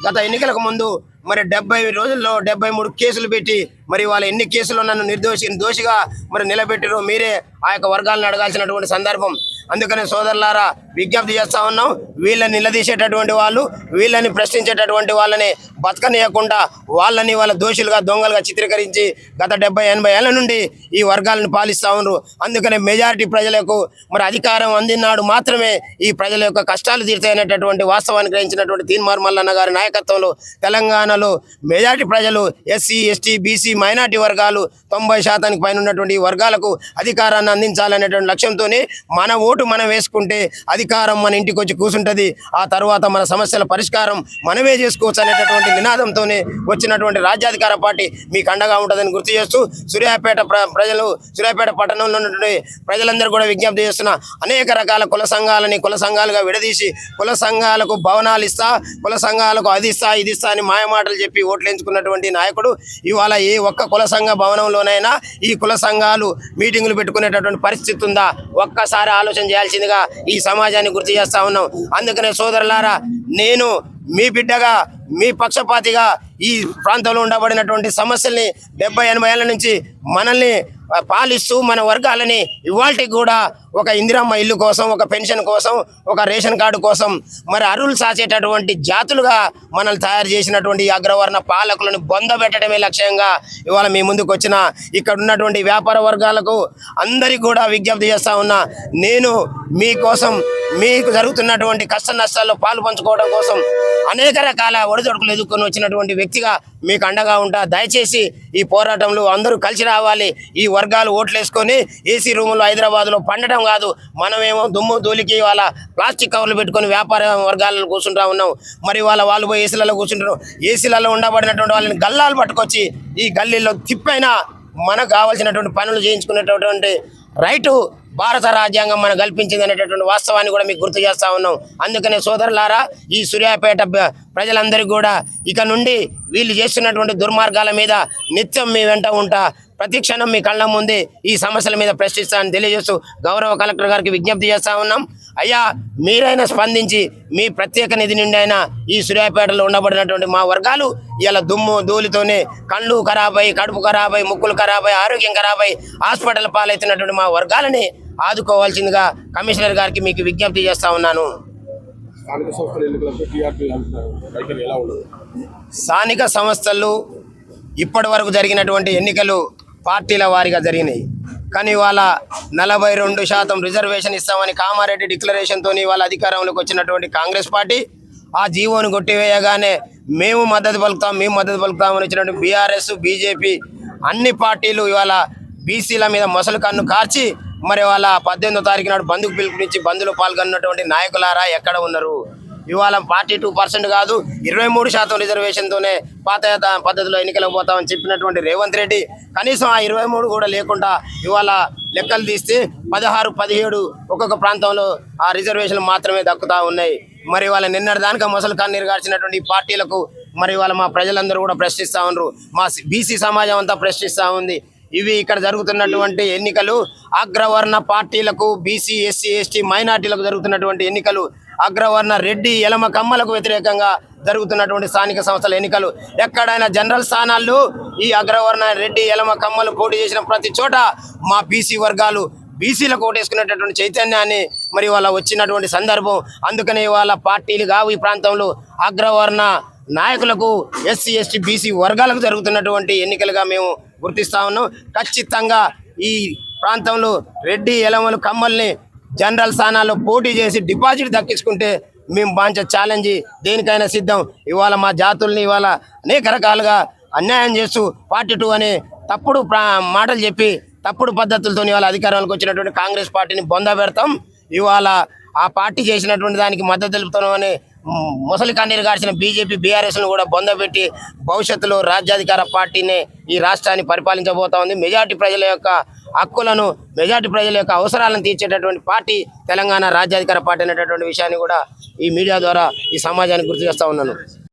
గత ఎన్నికలకు ముందు మరి 70 రోజుల్లో 73 కేసులు పెట్టి మరి వాళ్ళ ఎన్ని కేసులు నన్ను దోషిగా మరి నిలబెట్టారో మీరే ఆ యొక్క వర్గాలను అడగాల్సినటువంటి సందర్భం. అందుకనే సోదరులారా, విజ్ఞప్తి చేస్తా ఉన్నాం, వీళ్ళని నిలదీసేటటువంటి వాళ్ళు, వీళ్ళని ప్రశ్నించేటటువంటి వాళ్ళని బతకనీయకుండా వాళ్ళని వాళ్ళ దోషులుగా, దొంగలుగా చిత్రీకరించి గత 70-80 ఏళ్ల నుండి ఈ వర్గాలను పాలిస్తూ ఉన్నారు. అందుకనే మెజారిటీ ప్రజలకు మరి అధికారం అందినాడు మాత్రమే ఈ ప్రజల యొక్క కష్టాలు తీర్చాయనేటటువంటి వాస్తవాన్ని గ్రహించినటువంటి తీన్మార్ మల్లన్న గారి నాయకత్వంలో తెలంగాణలో మెజారిటీ ప్రజలు ఎస్సీ, ఎస్టీ, బీసీ, మైనార్టీ వర్గాలు 90% పైన ఉన్నటువంటి ఈ వర్గాలకు అధికారాన్ని అందించాలనేటువంటి లక్ష్యంతోనే మన ఓటు మనం వేసుకుంటే అధికారం మన ఇంటికి వచ్చి కూర్చుంటుంది. ఆ తర్వాత మన సమస్యల పరిష్కారం మనమే చేసుకోవచ్చు అనేటటువంటి నినాదంతోనే వచ్చినటువంటి రాజ్యాధికార పార్టీ మీకు అండగా ఉంటుందని గుర్తు చేస్తూ సూర్యాపేట పట్టణంలో ఉన్నటువంటి ప్రజలందరూ కూడా విజ్ఞప్తి చేస్తున్నా, అనేక రకాల కుల సంఘాలుగా విడదీసి కుల సంఘాలకు భవనాలు ఇస్తా, కుల సంఘాలకు అది ఇస్తా ఇది ఇస్తా అని మాయమాటలు చెప్పి ఓట్లు ఎంచుకున్నటువంటి నాయకుడు ఇవాళ ఏ ఒక్క కుల సంఘ భవనంలోనైనా ఈ కుల సంఘాలు మీటింగులు పెట్టుకునేటటువంటి పరిస్థితి ఉందా? ఒక్కసారి ఆలోచన చేయాల్సిందిగా ఈ సమాజాన్ని గుర్తు చేస్తా ఉన్నాం. అందుకనే సోదరులారా, నేను మీ బిడ్డగా, మీ పక్షపాతిగా ఈ ప్రాంతంలో ఉండబడినటువంటి సమస్యల్ని 70-80 ఏళ్ల నుంచి మనల్ని పాలిస్తూ మన వర్గాలని ఇవాళకి కూడా ఒక ఇందిరమ్మ ఇల్లు కోసం, ఒక పెన్షన్ కోసం, ఒక రేషన్ కార్డు కోసం మరి అరువులు సాచేటటువంటి జాతులుగా మనల్ని తయారు చేసినటువంటి ఈ అగ్రవర్ణ పాలకులను బొందబెట్టడమే లక్ష్యంగా ఇవాళ మీ ముందుకు వచ్చిన ఇక్కడ ఉన్నటువంటి వ్యాపార వర్గాలకు అందరికీ కూడా విజ్ఞప్తి చేస్తా ఉన్నా, నేను మీకోసం మీకు జరుగుతున్నటువంటి కష్ట నష్టాల్లో పాలు పంచుకోవడం కోసం అనేక రకాల ఒడిదొడుకులు ఎదుర్కొని వచ్చినటువంటి వ్యక్తిగా మీకు అండగా ఉంటా. దయచేసి ఈ పోరాటంలో అందరూ కలిసి రావాలి. ఈ వర్గాలు ఓట్లేసుకొని ఏసీ రూములు హైదరాబాద్లో పండడం కాదు. మనమేమో దుమ్ము ధూళికి వాళ్ళ ప్లాస్టిక్ కవర్లు పెట్టుకొని వ్యాపార వర్గాలను కూర్చుంటా ఉన్నాం. మరి వాళ్ళు పోయి ఏసీలలో కూర్చుంటారు. ఏసీలలో ఉండబడినటువంటి వాళ్ళని గల్లాలు పట్టుకొచ్చి ఈ గల్లీలో తిప్పైనా మనకు కావాల్సినటువంటి పనులు చేయించుకునేటటువంటి రైటు భారత రాజ్యాంగం మనకు కల్పించింది అనేటటువంటి వాస్తవాన్ని కూడా మీకు గుర్తు చేస్తా ఉన్నాం. అందుకనే సోదరులారా, ఈ సూర్యాపేట ప్రజలందరికీ కూడా ఇక నుండి వీళ్ళు చేస్తున్నటువంటి దుర్మార్గాల మీద నిత్యం మీ వెంట ఉంటా, ప్రతి క్షణం మీ కళ్ళ ముందే ఈ సమస్యల మీద ప్రశ్నిస్తానని తెలియజేస్తూ గౌరవ కలెక్టర్ గారికి విజ్ఞప్తి చేస్తా ఉన్నాం. అయ్యా, మీరైనా స్పందించి మీ ప్రత్యేక నిధి నుండి అయినా ఈ సూర్యాపేటలో ఉండబడినటువంటి మా వర్గాలు ఇలా దుమ్ము ధూళితోనే కళ్ళు ఖరాబై, కడుపు ఖరాబై, ముక్కులు ఖరాబై, ఆరోగ్యం ఖరాబై హాస్పిటల్ పాలవుతున్నటువంటి మా వర్గాలని ఆదుకోవాల్సిందిగా కమిషనర్ గారికి మీకు విజ్ఞప్తి చేస్తా ఉన్నాను. స్థానిక సంస్థలు ఇప్పటి వరకు జరిగినటువంటి ఎన్నికలు పార్టీల వారీగా జరిగినాయి. కానీ ఇవాళ 42% రిజర్వేషన్ ఇస్తామని కామారెడ్డి డిక్లరేషన్తో ఇవాళ అధికారంలోకి వచ్చినటువంటి కాంగ్రెస్ పార్టీ ఆ జీవోను కొట్టివేయగానే మేము మద్దతు పలుకుతామని వచ్చినటువంటి బీఆర్ఎస్, బీజేపీ అన్ని పార్టీలు ఇవాళ బీసీల మీద మొసలు కన్ను కార్చి మరి వాళ్ళ 18వ తారీఖు నాడు బంధుకు పిలుపునిచ్చి బంధులో పాల్గొన్నటువంటి నాయకులారా ఎక్కడ ఉన్నారు? ఇవాళ 42% కాదు 23% రిజర్వేషన్తోనే పాత పద్ధతిలో ఎన్నికలకు పోతామని చెప్పినటువంటి రేవంత్ రెడ్డి కనీసం ఆ 23 కూడా లేకుండా ఇవాళ లెక్కలు తీస్తే 16, 17 ఒక్కొక్క ప్రాంతంలో ఆ రిజర్వేషన్లు మాత్రమే దక్కుతా ఉన్నాయి. మరి వాళ్ళ నిన్నటిదానిక మొసలు కన్నీరు గార్చినటువంటి పార్టీలకు మరి వాళ్ళ మా ప్రజలందరూ కూడా ప్రశ్నిస్తూ ఉన్నారు. మా బీసీ సమాజం అంతా ప్రశ్నిస్తూ ఉంది. ఇవి ఇక్కడ జరుగుతున్నటువంటి ఎన్నికలు అగ్రవర్ణ పార్టీలకు, బీసీ, ఎస్సీ, ఎస్టీ, మైనార్టీలకు జరుగుతున్నటువంటి ఎన్నికలు, అగ్రవర్ణ రెడ్డి, ఎలమ, కమ్మలకు వ్యతిరేకంగా జరుగుతున్నటువంటి స్థానిక సంస్థల ఎన్నికలు. ఎక్కడైనా జనరల్ స్థానాల్లో ఈ అగ్రవర్ణ రెడ్డి, ఎలమ, కమ్మలు పోటీ చేసిన ప్రతి చోట మా బీసీ వర్గాలు బీసీలకు ఓటేసుకునేటటువంటి చైతన్యాన్ని మరి వాళ్ళ వచ్చినటువంటి సందర్భం. అందుకనే వాళ్ళ పార్టీలు కావు ఈ ప్రాంతంలో అగ్రవర్ణ నాయకులకు, ఎస్సీ, ఎస్టీ, బీసీ వర్గాలకు జరుగుతున్నటువంటి ఎన్నికలుగా మేము గుర్తిస్తా ఉన్నాం. ఖచ్చితంగా ఈ ప్రాంతంలో రెడ్డి, ఎలమలు, కమ్మల్ని జనరల్ స్థానాల్లో పోటీ చేసి డిపాజిట్ దక్కించుకుంటే మేము బాంచ ఛాలెంజ్ దేనికైనా సిద్ధం. ఇవాళ మా జాతుల్ని ఇవాళ అనేక రకాలుగా అన్యాయం చేస్తూ 42 అనే తప్పుడు మాటలు చెప్పి తప్పుడు పద్ధతులతో ఇవాళ అధికారంలోకి వచ్చినటువంటి కాంగ్రెస్ పార్టీని బొంద పెడతాం. ఇవాళ ఆ పార్టీ చేసినటువంటి దానికి మద్దతు తెలుపుతామని ముసలి కన్నీరు గార్చిన బీజేపీ, బీఆర్ఎస్ను కూడా బొందబెట్టి భవిష్యత్తులో రాజ్యాధికార పార్టీని ఈ రాష్ట్రాన్ని పరిపాలించబోతా ఉంది. మెజార్టీ ప్రజల యొక్క హక్కులను, మెజార్టీ ప్రజల యొక్క అవసరాలను తీర్చేటటువంటి పార్టీ తెలంగాణ రాజ్యాధికార పార్టీ అనేటటువంటి విషయాన్ని కూడా ఈ మీడియా ద్వారా ఈ సమాజానికి గుర్తు చేస్తా ఉన్నాను.